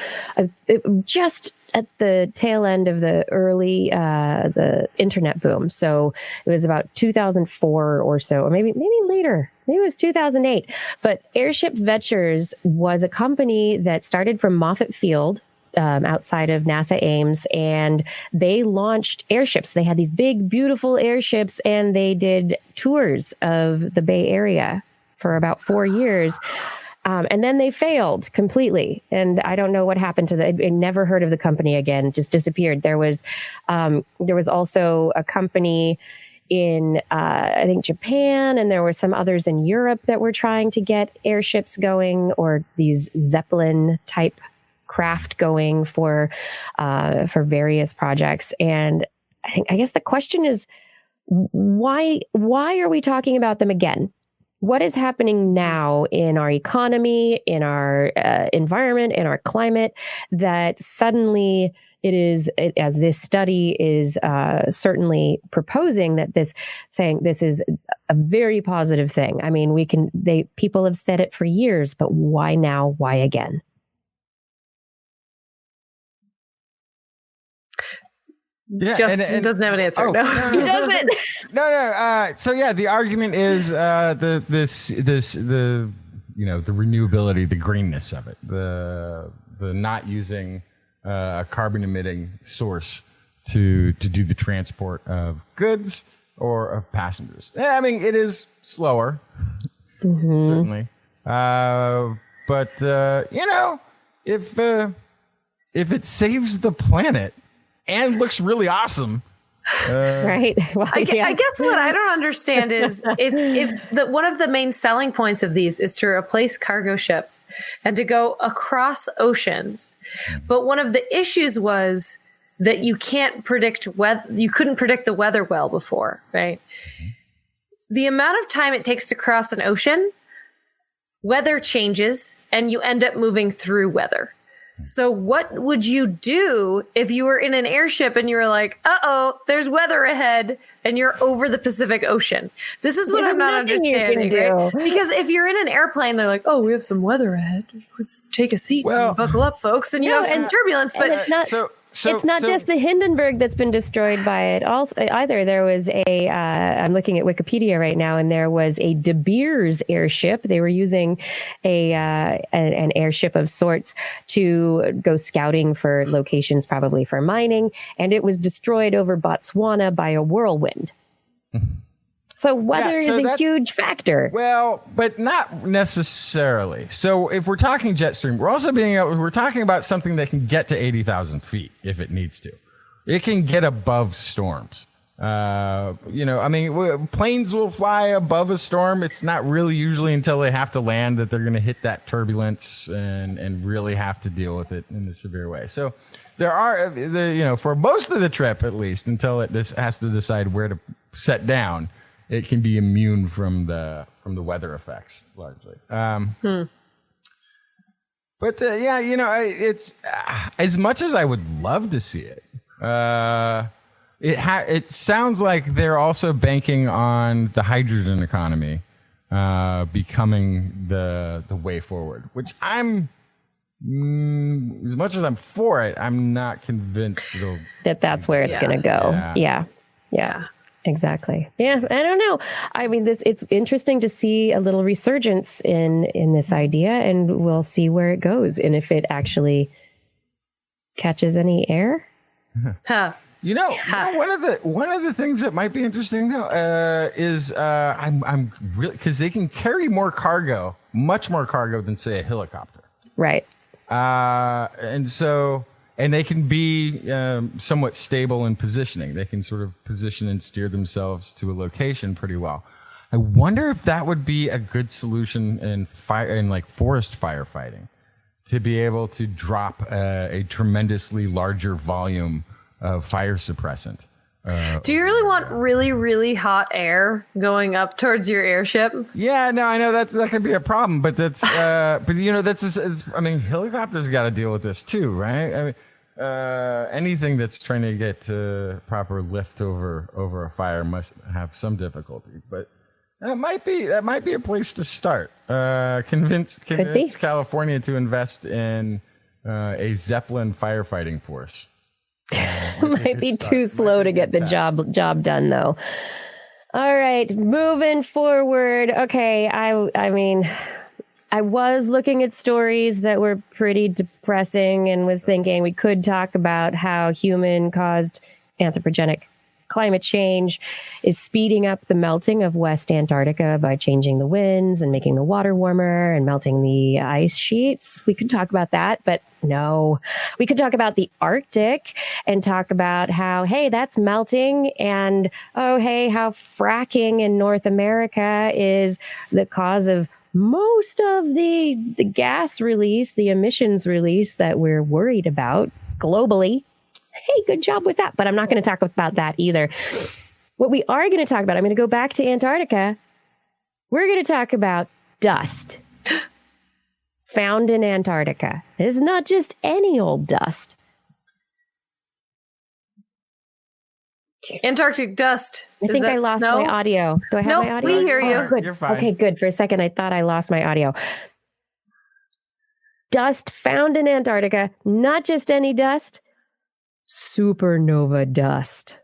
just at the tail end of the early the internet boom. So it was about 2004 or so, or maybe later. Maybe it was 2008. But Airship Ventures was a company that started from Moffett Field, outside of NASA Ames, and they launched airships. They had these big, beautiful airships, and they did tours of the Bay Area for about 4 years. And then they failed completely. And I don't know what happened to them. I never heard of the company again, just disappeared. There was also a company in, I think, Japan, and there were some others in Europe that were trying to get airships going, or these Zeppelin type craft going for various projects. And I guess the question is, why are we talking about them again? What is happening now in our economy, in our environment, in our climate, that suddenly it is, as this study is certainly proposing, that this is a very positive thing. I mean, people have said it for years, but why now? Why again? Yeah, Justin doesn't have an answer. No, he doesn't. No. So yeah, the argument is the renewability, the greenness of it, the not using a carbon emitting source to do the transport of goods or of passengers. Yeah, I mean, it is slower, certainly, but if it saves the planet and looks really awesome. Right. Well, I guess what I don't understand is if one of the main selling points of these is to replace cargo ships and to go across oceans. But one of the issues was that you couldn't predict the weather well before, right? The amount of time it takes to cross an ocean, weather changes, and you end up moving through weather. So what would you do if you were in an airship and you were like, uh-oh, there's weather ahead, and you're over the Pacific Ocean? This is what I'm not understanding, right? Because if you're in an airplane, they're like, oh, we have some weather ahead. Just take a seat and buckle up, folks. And you have some turbulence. But it's not just the Hindenburg that's been destroyed by it either. There was I'm looking at Wikipedia right now, and there was a De Beers airship. They were using an airship of sorts to go scouting for locations, probably for mining, and it was destroyed over Botswana by a whirlwind. So weather is a huge factor. Well, but not necessarily. So if we're talking jet stream, we're talking about something that can get to 80,000 feet if it needs to. It can get above storms. Planes will fly above a storm. It's not really usually until they have to land that they're going to hit that turbulence and really have to deal with it in a severe way. So there are, for most of the trip at least, until it has to decide where to set down, it can be immune from the weather effects largely. But it's as much as I would love to see it. It sounds like they're also banking on the hydrogen economy becoming the way forward, which I'm. As much as I'm for it, I'm not convinced that's where it's going to go. Yeah. Exactly. Yeah, I don't know. I mean, it's interesting to see a little resurgence in this idea, and we'll see where it goes and if it actually catches any air. Huh. One of the things that might be interesting though is I'm really, because they can carry more cargo, much more cargo than say a helicopter. Right. And they can be somewhat stable in positioning. They can sort of position and steer themselves to a location pretty well. I wonder if that would be a good solution in forest firefighting, to be able to drop a tremendously larger volume of fire suppressant. Do you really want really, really hot air going up towards your airship? Yeah, no, I know that could be a problem, but that's helicopters got to deal with this too, right? I mean, anything that's trying to get proper lift over a fire must have some difficulty, but that might be a place to start. Convince California to invest in a Zeppelin firefighting force. Might be too slow to get the job done, though. All right, moving forward. Okay, I mean, I was looking at stories that were pretty depressing and was thinking we could talk about how human-caused anthropogenic climate change is speeding up the melting of West Antarctica by changing the winds and making the water warmer and melting the ice sheets. We could talk about that, but no. We could talk about the Arctic and talk about how, hey, that's melting, and oh, hey, how fracking in North America is the cause of most of the gas release, the emissions release that we're worried about globally. Hey, good job with that. But I'm not going to talk about that either. What we are going to talk about, I'm going to go back to Antarctica. We're going to talk about dust found in Antarctica. It's not just any old dust. Antarctic dust. I think I lost my audio. Do I have my audio? We hear you. Oh, good. You're fine. Okay, good. For a second, I thought I lost my audio. Dust found in Antarctica, not just any dust. Supernova dust.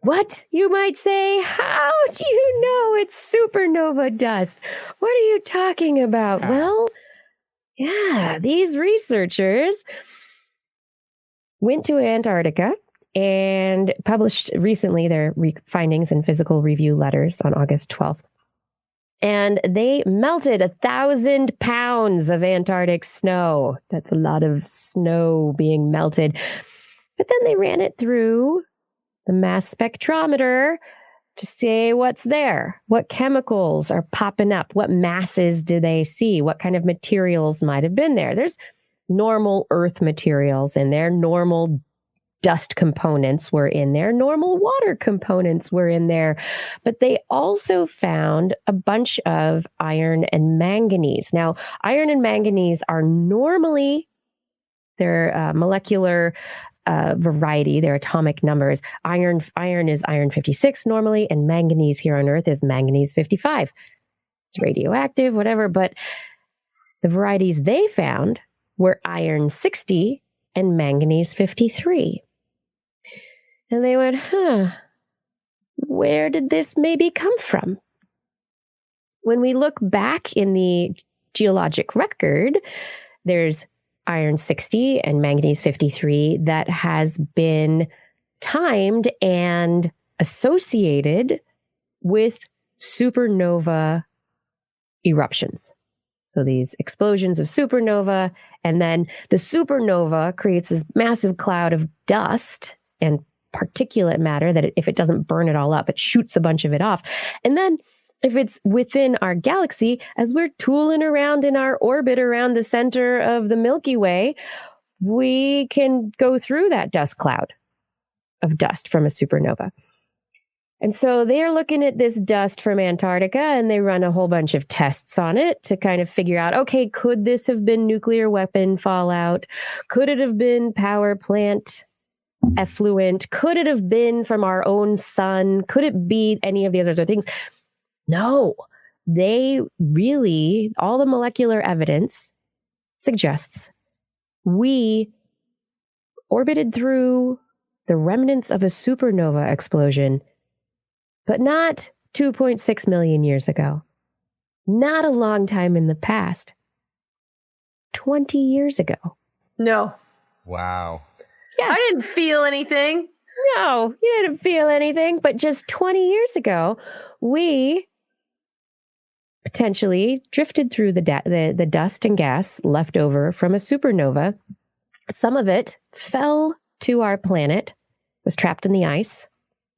What, you might say? How do you know it's supernova dust? What are you talking about? Well, yeah, these researchers went to Antarctica and published recently their findings in Physical Review Letters on August 12th. And they melted 1,000 pounds of Antarctic snow. That's a lot of snow being melted. But then they ran it through the mass spectrometer to see what's there. What chemicals are popping up? What masses do they see? What kind of materials might have been there? There's normal Earth materials in there, normal dust components were in there, normal water components were in there, but they also found a bunch of iron and manganese. Now, iron and manganese are normally their molecular variety, their atomic numbers. Iron is iron 56 normally, and manganese here on Earth is manganese 55. It's radioactive, whatever, but the varieties they found were iron 60 and manganese 53. And they went, where did this maybe come from? When we look back in the geologic record, there's iron 60 and manganese 53 that has been timed and associated with supernova eruptions. So these explosions of supernova, and then the supernova creates this massive cloud of dust and particulate matter that if it doesn't burn it all up, it shoots a bunch of it off. And then if it's within our galaxy, as we're tooling around in our orbit around the center of the Milky Way, we can go through that dust cloud of dust from a supernova. And so they're looking at this dust from Antarctica, and they run a whole bunch of tests on it to kind of figure out, okay, could this have been nuclear weapon fallout? Could it have been power plant effluent? Could it have been from our own sun? Could it be any of the other things? No, they really, all the molecular evidence suggests we orbited through the remnants of a supernova explosion, but not 2.6 million years ago, not a long time in the past, 20 years ago. No. Wow. Yes. I didn't feel anything. No, you didn't feel anything, but just 20 years ago, we potentially drifted through the dust and gas left over from a supernova. Some of it fell to our planet, was trapped in the ice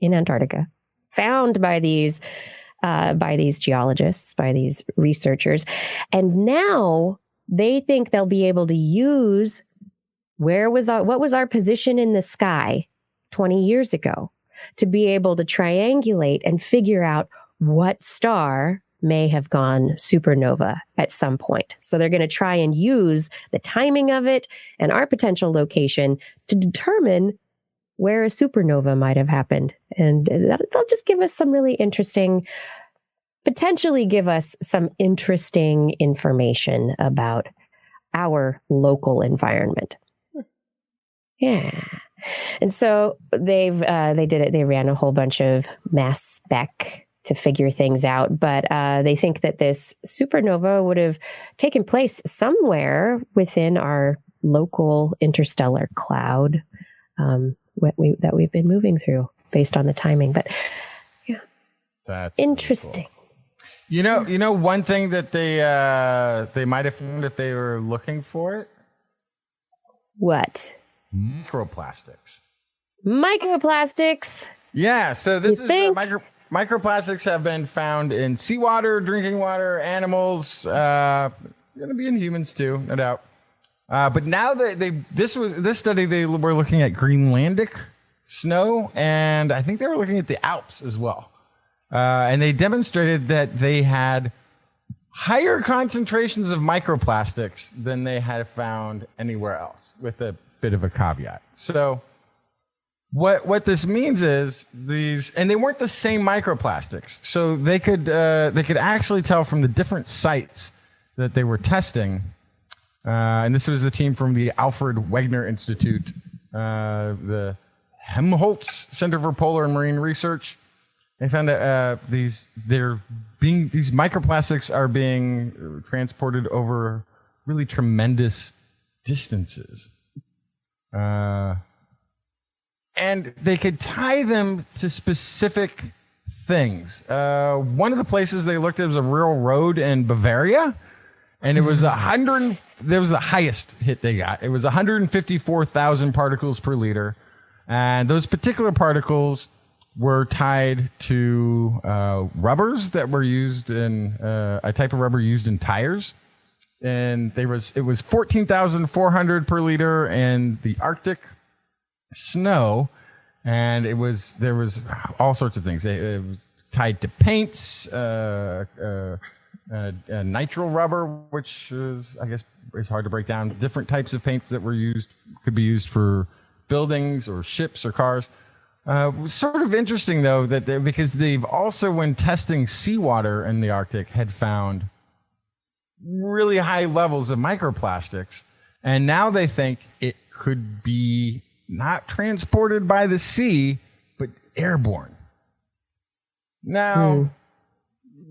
in Antarctica, found by these geologists, by these researchers. And now they think they'll be able to use what was our position in the sky 20 years ago to be able to triangulate and figure out what star may have gone supernova at some point. So they're going to try and use the timing of it and our potential location to determine where a supernova might have happened. And they'll just give us some really interesting, potentially give us some interesting information about our local environment. Yeah. And so they did it. They ran a whole bunch of mass spec to figure things out. But they think that this supernova would have taken place somewhere within our local interstellar cloud that we've been moving through based on the timing. But yeah, that's interesting. Really cool. You know, one thing that they might have found if they were looking for it. What? Microplastics. Yeah. So this is microplastics have been found in seawater, drinking water, animals. Going to be in humans too, no doubt. But now this study they were looking at Greenlandic snow, and I think they were looking at the Alps as well. And they demonstrated that they had higher concentrations of microplastics than they had found anywhere else, with a bit of a caveat. So what this means is and they weren't the same microplastics. So they could actually tell from the different sites that they were testing. And this was the team from the Alfred Wegener Institute, the Helmholtz Center for Polar and Marine Research. They found that these microplastics are being transported over really tremendous distances. And they could tie them to specific things. One of the places they looked at was a rural road in Bavaria, and it was that was the highest hit they got. It was 154,000 particles per liter, and those particular particles were tied to rubbers that were used in a type of rubber used in tires. And it was 14,400 per liter in the Arctic snow, and there was all sorts of things. It was tied to paints, nitrile rubber, which is, I guess, it's hard to break down. Different types of paints that could be used for buildings or ships or cars. It was sort of interesting though because they've also, when testing seawater in the Arctic, had found really high levels of microplastics, and now they think it could be not transported by the sea, but airborne. Now,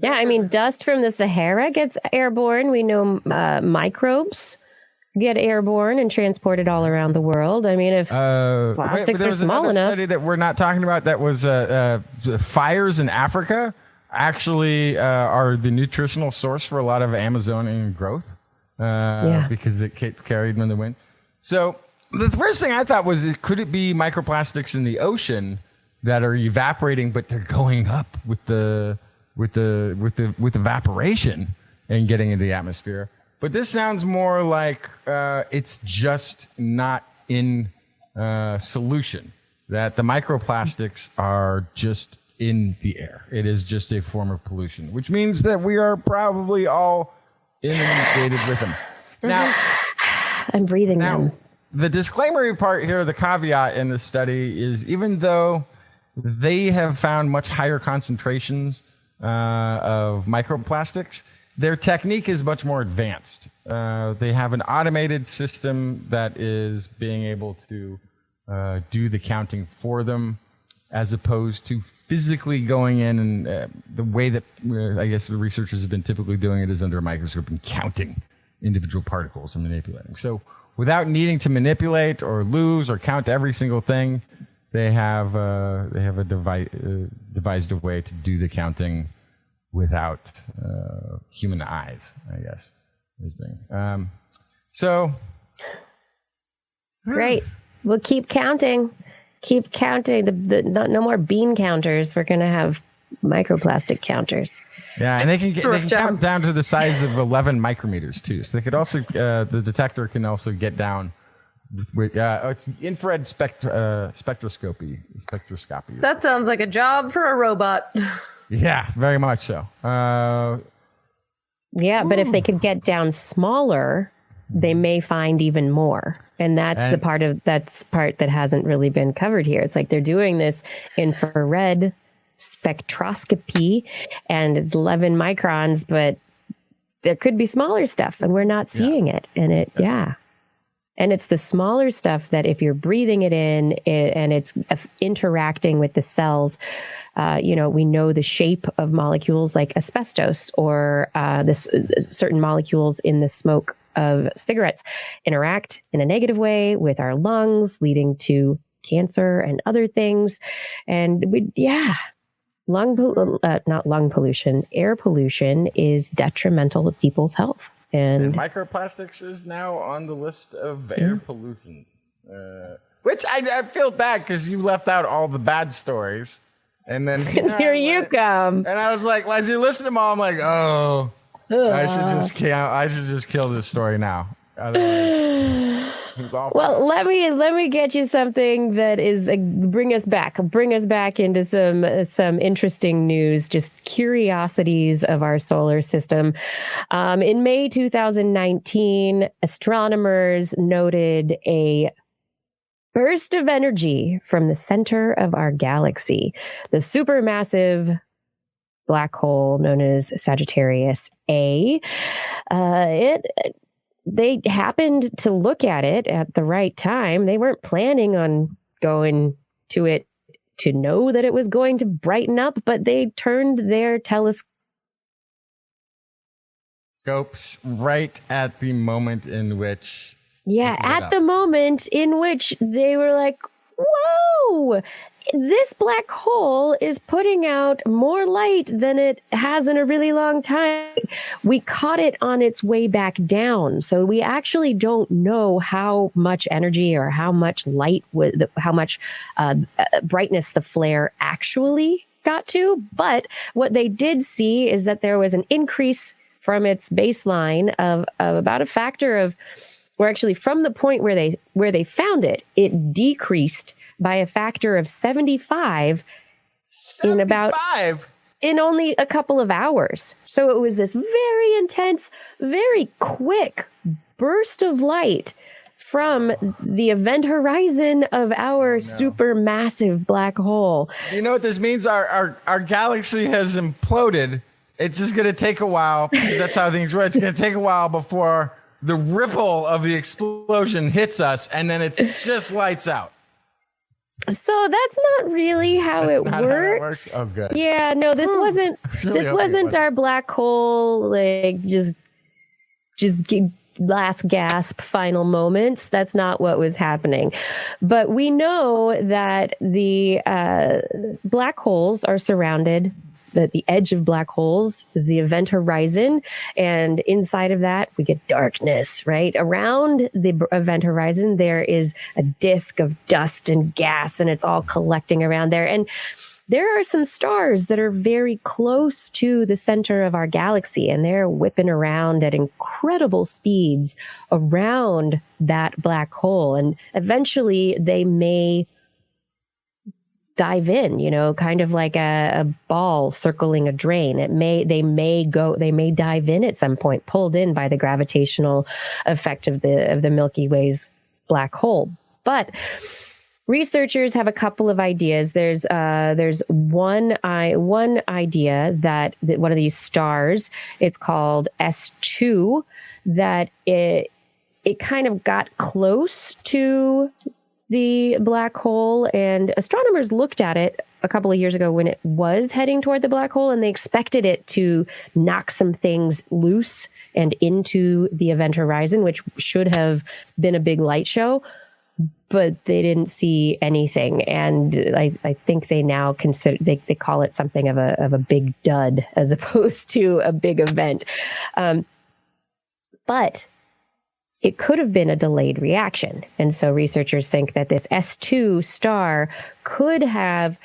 yeah, I mean, dust from the Sahara gets airborne. We know microbes get airborne and transported all around the world. I mean, if plastics are small enough. Study that we're not talking about that was fires in Africa actually are the nutritional source for a lot of Amazonian growth because it gets carried in the wind. So the first thing I thought was, could it be microplastics in the ocean that are evaporating, but they're going up with evaporation and getting into the atmosphere? But this sounds more like it's just not in solution, that the microplastics are just in the air. It is just a form of pollution, which means that we are probably all inundated with them. Now, I'm breathing them. The disclaimer part here, the caveat in this study is, even though they have found much higher concentrations of microplastics, their technique is much more advanced. They have an automated system that is being able to do the counting for them, as opposed to physically going in and the way that I guess the researchers have been typically doing it is under a microscope and counting individual particles and manipulating. So without needing to manipulate or lose or count every single thing, they have devised a way to do the counting without human eyes, I guess. Great. We'll keep counting. Keep counting. No more bean counters. We're going to have microplastic counters. Yeah, and they can count down to the size of 11 micrometers too. So they could also the detector can also get down with it's infrared spectroscopy. That sounds like a job for a robot. Yeah, very much so. Yeah, but if they could get down smaller, they may find even more. And that's the part that hasn't really been covered here. It's like they're doing this infrared spectroscopy, and it's 11 microns, but there could be smaller stuff and we're not seeing it. And and it's the smaller stuff that if you're breathing it in and it's interacting with the cells, we know the shape of molecules like asbestos or certain molecules in the smoke of cigarettes interact in a negative way with our lungs, leading to cancer and other things. And air pollution is detrimental to people's health. And microplastics is now on the list of air pollution, which I feel bad because you left out all the bad stories. And then here you come. And I was like, well, as you listen to them all, I'm like, I should just kill this story now. Well, let me get you something that is bring us back into some interesting news, just curiosities of our solar system. In May 2019, astronomers noted a burst of energy from the center of our galaxy, the supermassive black hole known as Sagittarius A. They happened to look at it at the right time. They weren't planning on going to it to know that it was going to brighten up, but they turned their telescopes right at the moment in which... the moment in which they were like, whoa, this black hole is putting out more light than it has in a really long time. We caught it on its way back down. So we actually don't know how much energy or how much light, how much brightness the flare actually got to. But what they did see is that there was an increase from its baseline of about a factor of, or actually from the point where they found it, it decreased by a factor of 75 in only a couple of hours. So it was this very intense, very quick burst of light from the event horizon of our supermassive black hole. You know what this means? Our galaxy has imploded. It's just going to take a while, because that's how things work. It's going to take a while before the ripple of the explosion hits us, and then it just lights out. So that's not really how it works. Oh, good. Yeah, no, this wasn't our black hole, like just last gasp, final moments. That's not what was happening. But we know that the black holes are surrounded. The edge of black holes is the event horizon. And inside of that, we get darkness, right? Around the event horizon, there is a disk of dust and gas, and it's all collecting around there. And there are some stars that are very close to the center of our galaxy, and they're whipping around at incredible speeds around that black hole. And eventually they may dive in, kind of like a ball circling a drain. They may dive in at some point, pulled in by the gravitational effect of the Milky Way's black hole. But researchers have a couple of ideas. There's one idea that one of these stars, it's called S2, that it kind of got close to the black hole, and astronomers looked at it a couple of years ago when it was heading toward the black hole, and they expected it to knock some things loose and into the event horizon, which should have been a big light show, but they didn't see anything. And I think they now consider, they call it something of a big dud as opposed to a big event. But it could have been a delayed reaction. And so researchers think that this S2 star could have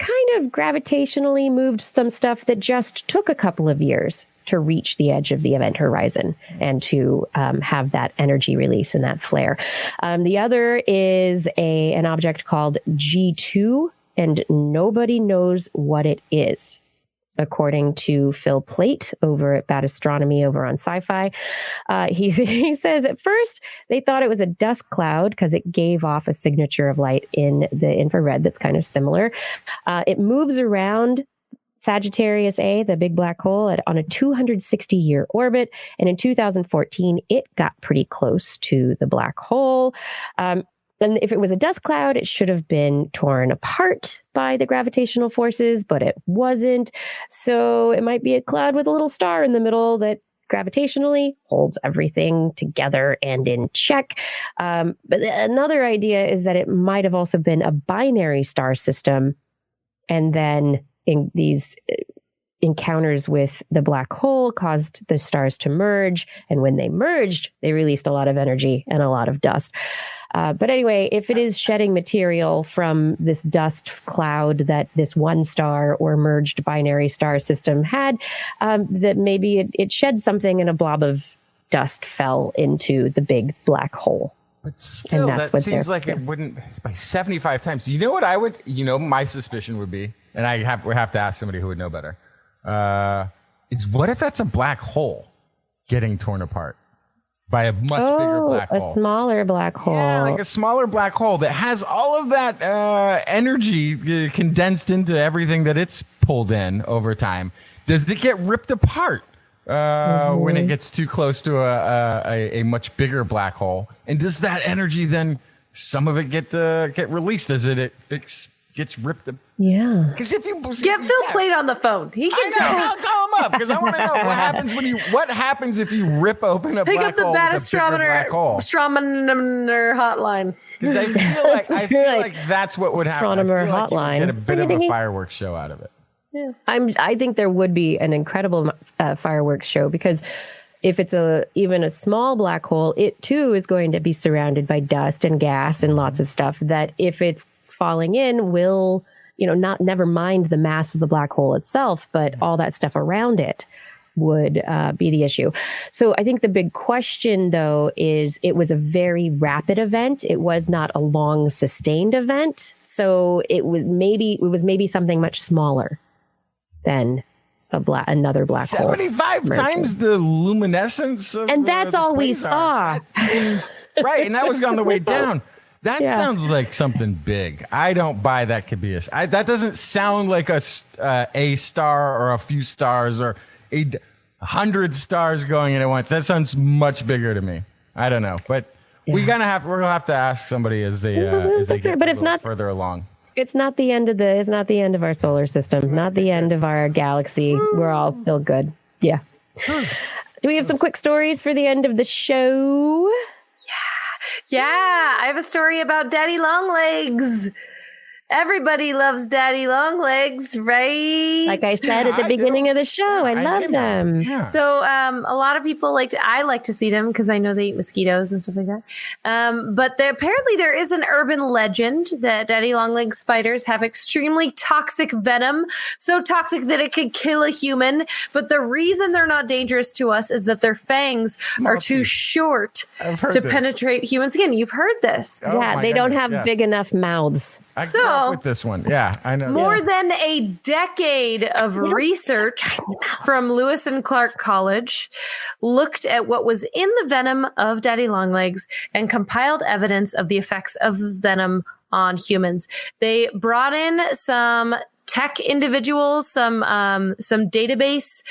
kind of gravitationally moved some stuff that just took a couple of years to reach the edge of the event horizon and to have that energy release and that flare. The other is an object called G2, and nobody knows what it is, according to Phil Plait over at Bad Astronomy over on Sci-Fi. He says at first they thought it was a dust cloud because it gave off a signature of light in the infrared that's kind of similar. It moves around Sagittarius A, the big black hole, on a 260-year orbit. And in 2014, it got pretty close to the black hole. And if it was a dust cloud, it should have been torn apart by the gravitational forces, but it wasn't. So it might be a cloud with a little star in the middle that gravitationally holds everything together and in check. But another idea is that it might have also been a binary star system. And then in these encounters with the black hole caused the stars to merge. And when they merged, they released a lot of energy and a lot of dust. But anyway, if it is shedding material from this dust cloud that this one star or merged binary star system had, that maybe it shed something and a blob of dust fell into the big black hole. But still, and that's that seems like it wouldn't, by 75 times. You know what I would, my suspicion would be, and we have to ask somebody who would know better, is what if that's a black hole getting torn apart? By a much bigger black hole. A smaller black hole. Yeah, like a smaller black hole that has all of that energy condensed into everything that it's pulled in over time. Does it get ripped apart when it gets too close to a much bigger black hole? And does that energy then, some of it get released as it gets ripped apart? Yeah. Get Phil Plate on the phone. He can tell. I'll call him up because I want to know what happens if you rip open a Pick black hole with a bigger black hole. Astronomer hotline. Because I feel like that's what would happen. Astronomer I feel like hotline. you would get a bit of a fireworks show out of it. Yeah. I think there would be an incredible fireworks show because if it's even a small black hole, it too is going to be surrounded by dust and gas and lots of stuff that if it's falling in will, never mind the mass of the black hole itself, but all that stuff around it would be the issue. So I think the big question, though, is it was a very rapid event. It was not a long sustained event. So it was maybe something much smaller than another black hole. 75 times the luminescence of that's all we saw. Right, and that was on the way down. That sounds like something big. I don't buy that could be that doesn't sound like a star or a few stars or 100 stars going in at once. That sounds much bigger to me. I don't know, but we're gonna have to ask somebody as they get further along. It's not the end of our solar system, not the end of our galaxy. We're all still good. Yeah. Do we have some quick stories for the end of the show? Yeah, I have a story about Daddy Longlegs. Everybody loves Daddy Longlegs, right? Like I said at the beginning of the show, I love them. Yeah. So a lot of people I like to see them because I know they eat mosquitoes and stuff like that. But apparently there is an urban legend that Daddy Longlegs spiders have extremely toxic venom, so toxic that it could kill a human. But the reason they're not dangerous to us is that their fangs are too short to penetrate human skin. You've heard this. They don't have big enough mouths. I grew up with this one. Yeah, I know. More than a decade of research from Lewis and Clark College looked at what was in the venom of Daddy Longlegs and compiled evidence of the effects of venom on humans. They brought in some tech individuals, some database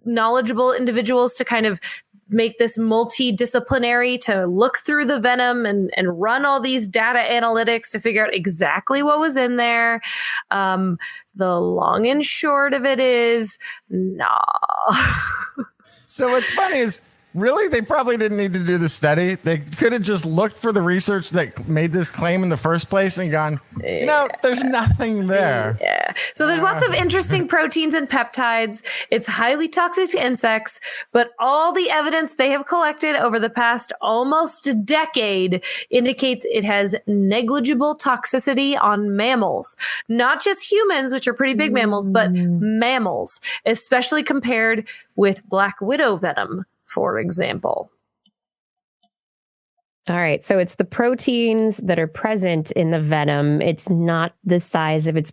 knowledgeable individuals to kind of make this multidisciplinary to look through the venom and run all these data analytics to figure out exactly what was in there. The long and short of it is, no. So what's funny is, really, they probably didn't need to do the study. They could have just looked for the research that made this claim in the first place and gone, no, there's nothing there. Yeah. So there's lots of interesting proteins and peptides. It's highly toxic to insects, but all the evidence they have collected over the past almost decade indicates it has negligible toxicity on mammals. Not just humans, which are pretty big mammals, but mammals, especially compared with black widow venom, for example. All right. So it's the proteins that are present in the venom. It's not the size of its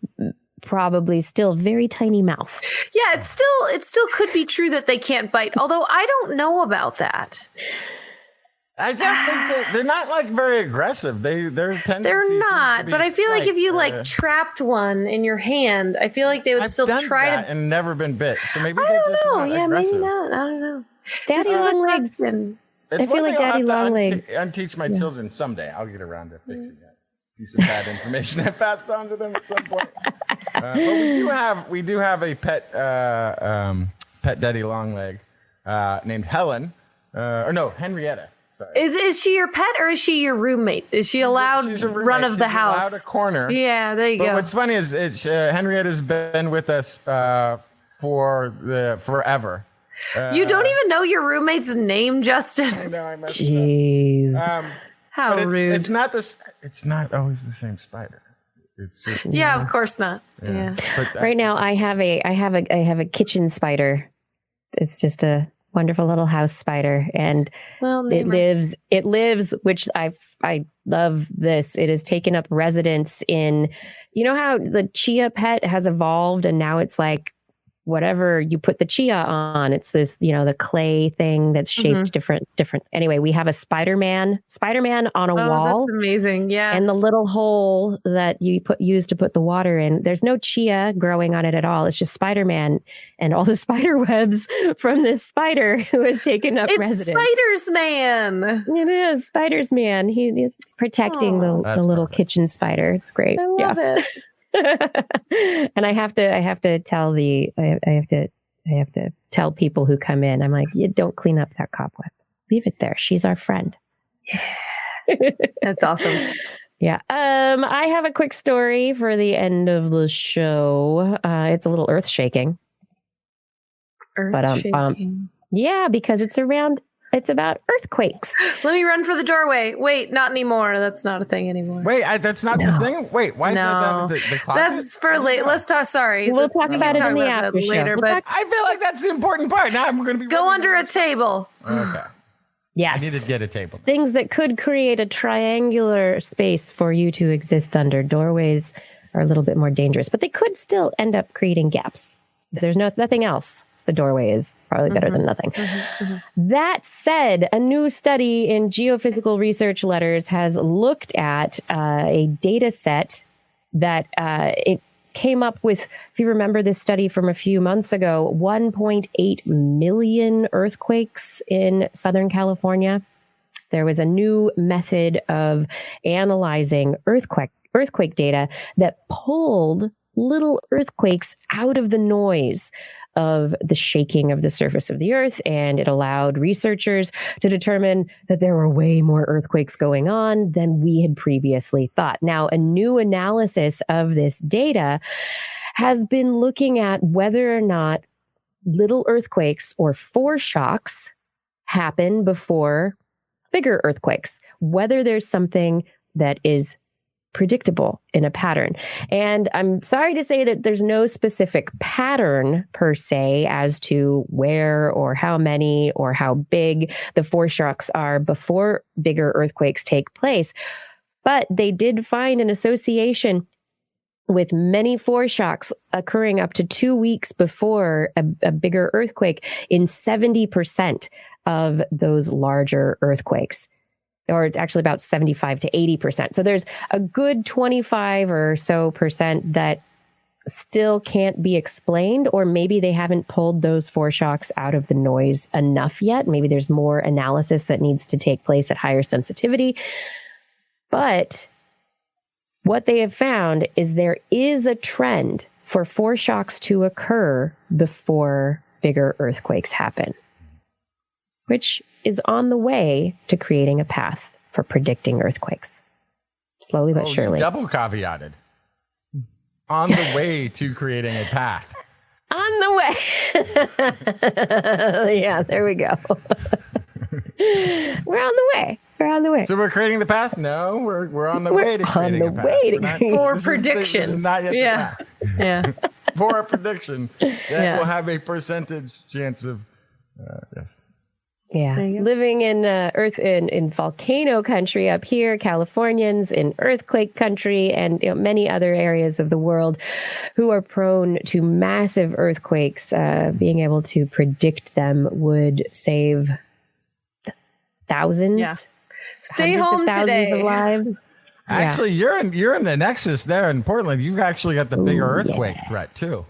probably still very tiny mouth. Yeah, it still could be true that they can't bite, although I don't know about that. I don't think they're not like very aggressive. They're not, but I feel like if you like trapped one in your hand, I feel like they would I've still done try that to. and never been bit. So maybe I they're don't just know. not Yeah, aggressive. maybe not. I don't know. Daddy This is the Longlegs. question. It's I feel one like thing I'll Daddy have to Longlegs. unteach my children someday. I'll get around to fixing that piece of bad information I passed on to them at some point. But we do have a pet daddy longleg named Helen, or no, Henrietta. Sorry. Is she your pet or is she your roommate? Is she allowed She's a roommate. run of the She's house? allowed a corner. Yeah, there you But go. what's funny is Henrietta's been with us for forever. You don't even know your roommate's name, Justin. I know I messed it Jeez. up. How But rude. it's not this. It's not always the same spider. It's just, Yeah, of course not. Yeah. But Right now, I have a kitchen spider. It's just a wonderful little house spider, and Well, it lives. Which I love this. It has taken up residence in. You know how the chia pet has evolved, and now it's like whatever you put the chia on. It's this, the clay thing that's shaped different. Anyway, we have a Spider-Man on a wall. That's amazing. Yeah. And the little hole that you use to put the water in, there's no chia growing on it at all. It's just Spider-Man and all the spider webs from this spider who has taken up residence. Spider's Man. It is Spider's Man. He is protecting the little kitchen spider. It's great. I love it. And I have to tell people who come in. I'm like, you don't clean up that cobweb. Leave it there. She's our friend. That's awesome. Yeah. I have a quick story for the end of the show. It's a little earth shaking. Shaking. Yeah, because it's about earthquakes. Let me run for the doorway. Wait, not anymore. That's not a thing anymore. Wait, that's not the thing. Wait, why is that the closet? That's for late. Let's talk. Sorry, We'll talk about it in the after show. later. But I feel like that's the important part. Now I'm going to be go under a table. Okay. Yes. I need to get a table. Things that could create a triangular space for you to exist under. Doorways are a little bit more dangerous, but they could still end up creating gaps. If there's nothing else, the doorway is probably better than nothing. That said, a new study in Geophysical Research Letters has looked at a data set that it came up with, if you remember this study from a few months ago, 1.8 million earthquakes in Southern California. There was a new method of analyzing earthquake data that pulled little earthquakes out of the noise of the shaking of the surface of the earth, and it allowed researchers to determine that there were way more earthquakes going on than we had previously thought. Now, a new analysis of this data has been looking at whether or not little earthquakes or foreshocks happen before bigger earthquakes, whether there's something that is predictable in a pattern. And I'm sorry to say that there's no specific pattern per se as to where or how many or how big the foreshocks are before bigger earthquakes take place. But they did find an association with many foreshocks occurring up to 2 weeks before a bigger earthquake in 70% of those larger earthquakes. Or actually about 75 to 80%. So there's a good 25 or so percent that still can't be explained, or maybe they haven't pulled those foreshocks out of the noise enough yet. Maybe there's more analysis that needs to take place at higher sensitivity. But what they have found is there is a trend for foreshocks to occur before bigger earthquakes happen, which is on the way to creating a path for predicting earthquakes. Slowly but surely. Double caveated. On the way to creating a path. On the way. Yeah, there we go. We're on the way. We're on the way. So we're creating the path? No, we're on the way to creating a path. For predictions. This is not yet the path. Yeah. For a prediction that will have a percentage chance of, yes. Yeah. Living in in volcano country up here, Californians in earthquake country, and many other areas of the world who are prone to massive earthquakes, being able to predict them would save thousands. Yeah. Stay hundreds home of thousands today. of lives. Actually, you're in the nexus there in Portland. You've actually got the bigger earthquake threat too.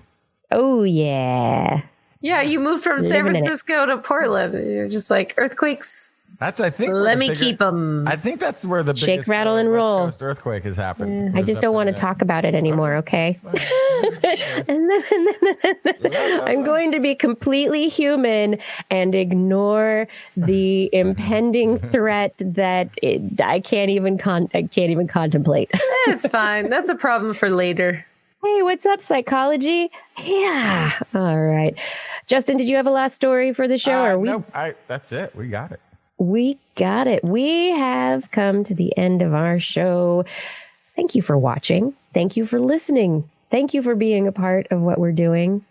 Oh yeah. Yeah, you moved from San Living in it. Francisco to Portland. You're just like, earthquakes, That's, I think, let me keep them. I think that's where the Shake, biggest rattle, and West roll. Coast earthquake has happened. I just don't want to talk about it anymore, okay? And then I'm going to be completely human and ignore the impending threat that I can't even contemplate. It's fine. That's a problem for later. Hey, what's up, psychology? Yeah. All right. Justin, did you have a last story for the show? Nope. That's it. We got it. We got it. We have come to the end of our show. Thank you for watching. Thank you for listening. Thank you for being a part of what we're doing.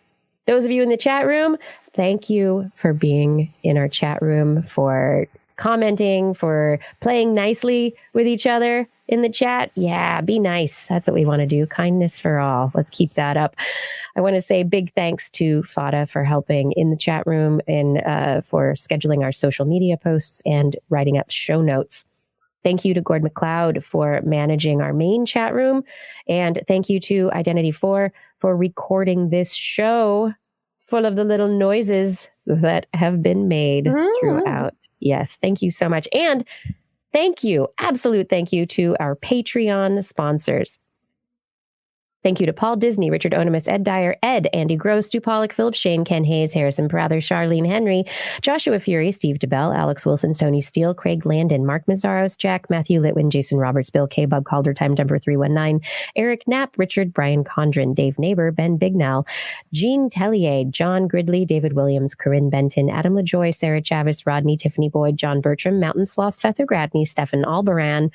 Those of you in the chat room, thank you for being in our chat room, for commenting, for playing nicely with each other in the chat. Yeah, be nice. That's what we want to do. Kindness for all. Let's keep that up. I want to say big thanks to Fada for helping in the chat room and for scheduling our social media posts and writing up show notes. Thank you to Gord McLeod for managing our main chat room. And thank you to Identity4 for recording this show full of the little noises that have been made throughout. Yes, thank you so much. And thank you, absolute thank you to our Patreon sponsors. Thank you to Paul Disney, Richard Onimus, Ed Dyer, Ed, Andy Gross, Stu Pollock, Philip Shane, Ken Hayes, Harrison Prather, Charlene Henry, Joshua Fury, Steve DeBell, Alex Wilson, Tony Steele, Craig Landon, Mark Mazzaros, Jack, Matthew Litwin, Jason Roberts, Bill K, Bob Calder, Time Jumper 319, Eric Knapp, Richard, Brian Condren, Dave Neighbor, Ben Bignell, Jean Tellier, John Gridley, David Williams, Corinne Benton, Adam LaJoy, Sarah Chavis, Rodney, Tiffany Boyd, John Bertram, Mountain Sloth, Seth O'Gradney, Stefan Albaran,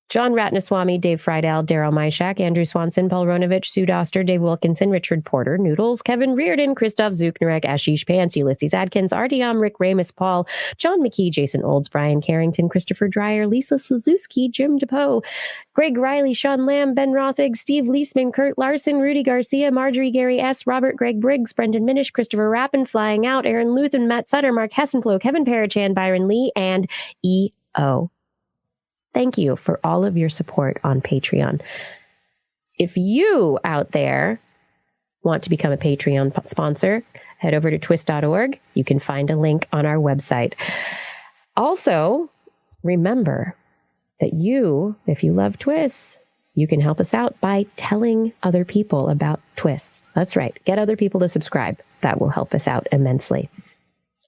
John Ratnaswamy, Dave Friedel, Daryl Myshak, Andrew Swanson, Paul Ronovich, Sue Doster, Dave Wilkinson, Richard Porter, Noodles, Kevin Reardon, Christoph Zuknarek, Ashish Pants, Ulysses Adkins, Artyom, Rick Ramus, Paul, John McKee, Jason Olds, Brian Carrington, Christopher Dreyer, Lisa Suzuki, Jim DePoe, Greg Riley, Sean Lamb, Ben Rothig, Steve Leisman, Kurt Larson, Rudy Garcia, Marjorie Gary S., Robert Greg Briggs, Brendan Minish, Christopher Rappin, Flying Out, Aaron Luthen, Matt Sutter, Mark Hessenflow, Kevin Parachan, Byron Lee, and E.O. Thank you for all of your support on Patreon. If you out there want to become a Patreon sponsor, head over to twist.org. You can find a link on our website. Also, remember that if you love TWIS, you can help us out by telling other people about TWIS. That's right. Get other people to subscribe. That will help us out immensely.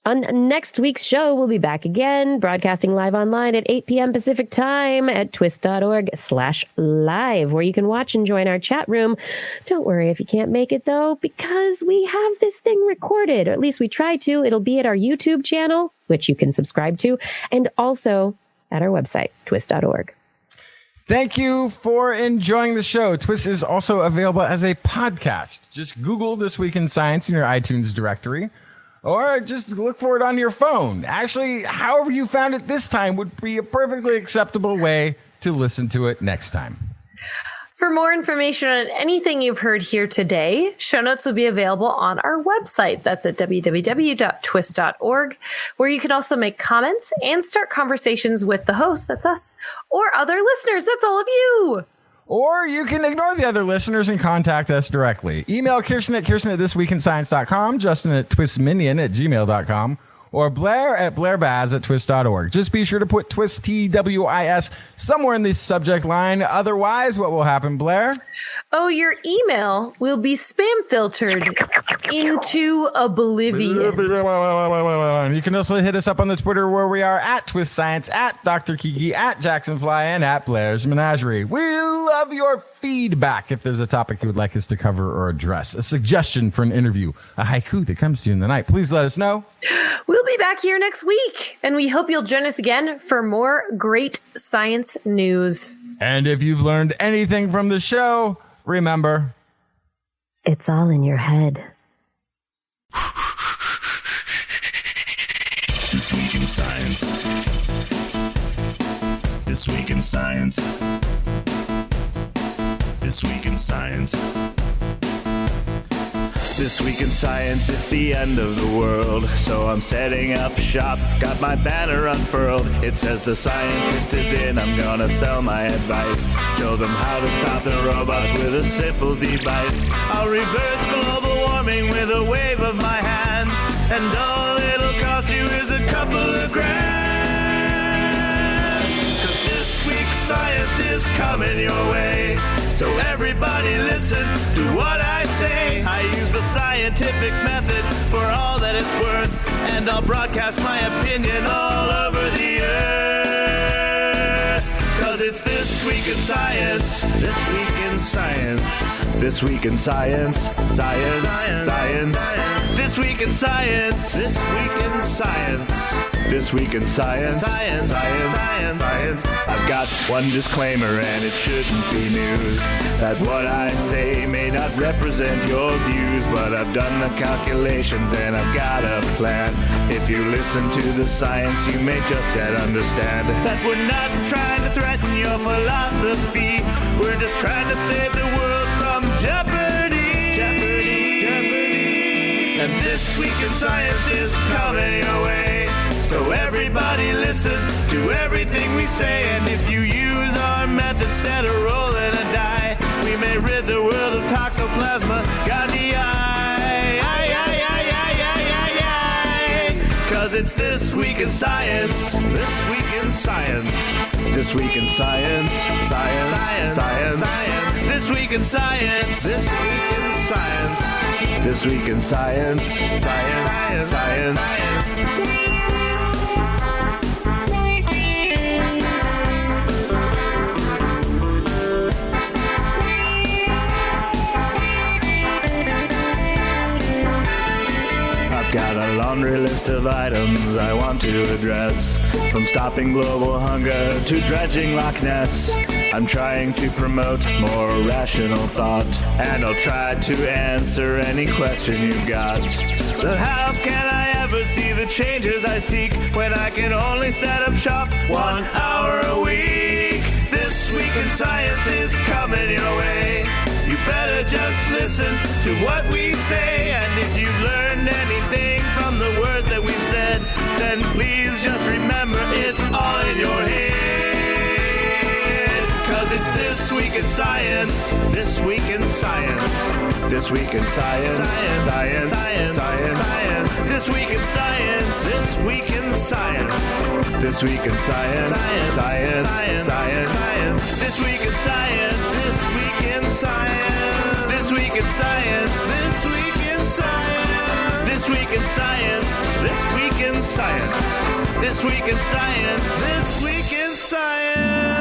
On next week's show, we'll be back again, broadcasting live online at 8 p.m. Pacific time at twist.org/live, where you can watch and join our chat room. Don't worry if you can't make it, though, because we have this thing recorded, or at least we try to. It'll be at our YouTube channel, which you can subscribe to, and also at our website, twist.org. Thank you for enjoying the show. TWIS is also available as a podcast. Just Google This Week in Science in your iTunes directory, or just look for it on your phone. Actually, however you found it this time would be a perfectly acceptable way to listen to it next time. For more information on anything you've heard here today, show notes will be available on our website. That's at www.twist.org, where you can also make comments and start conversations with the hosts, that's us, or other listeners, that's all of you. Or you can ignore the other listeners and contact us directly. Email Kirsten at thisweekinscience.com, Justin at twistminion@gmail.com, or Blair at blairbaz@twist.org. Just be sure to put TWIS, TWIS, somewhere in the subject line. Otherwise, what will happen, Blair? Oh, your email will be spam filtered into oblivion. You can also hit us up on the Twitter, where we are at TWIS Science, at Dr. Kiki, at Jacksonfly, and at Blair's Menagerie. We love your feedback. If there's a topic you would like us to cover or address, a suggestion for an interview, a haiku that comes to you in the night, please let us know. We'll be back here next week, and we hope you'll join us again for more great science news. And if you've learned anything from the show, remember, it's all in your head. This Week in Science. This Week in Science. This Week in Science. This week in science, it's the end of the world. So I'm setting up shop, got my banner unfurled. It says the scientist is in, I'm gonna sell my advice. Show them how to stop the robots with a simple device. I'll reverse global warming with a wave of my hand. And all it'll cost you is a couple of grand. 'Cause this week's science is coming your way. So everybody listen to what I say. I use the scientific method for all that it's worth. And I'll broadcast my opinion all over the earth. 'Cause it's This Week in Science. This Week in Science. This Week in Science. Science. Science. This Week in Science. This Week in Science. This Week in Science. Science. Science. Science. I've got one disclaimer and it shouldn't be news. That what I say may not represent your views. But I've done the calculations and I've got a plan. If you listen to the science, you may just yet understand that we're not trying to threaten your philosophy. We're just trying to save the world from jeopardy. Jeopardy. Jeopardy. And This Week in Science is coming your way. So everybody listen to everything we say. And if you use our method instead of rolling a die, we may rid the world of toxoplasma gondii. 'Cause it's This Week in Science. This Week in Science. This Week in Science. Science. Science. Science. Science. This Week in Science. This Week in Science. This Week in Science. Science. Science. Science. Science. Got a laundry list of items I want to address. From stopping global hunger to dredging Loch Ness. I'm trying to promote more rational thought. And I'll try to answer any question you've got. But how can I ever see the changes I seek when I can only set up shop 1 hour a week? This Week in Science is coming your way. You better just listen to what we say. And if you've learned anything from the words that we've said, then please just remember it's all in your head. 'Cause it's This Week in Science. This Week in Science. This Week in Science. Science. Science. Science. Science. Science. This Week in Science. This Week in Science. This Week in Science. Science. Science. Science. Science. Science. This Week in Science. This Week in Science. This Week in Science. This Week in Science. This Week in Science. This Week in Science. This Week in Science. This Week in Science.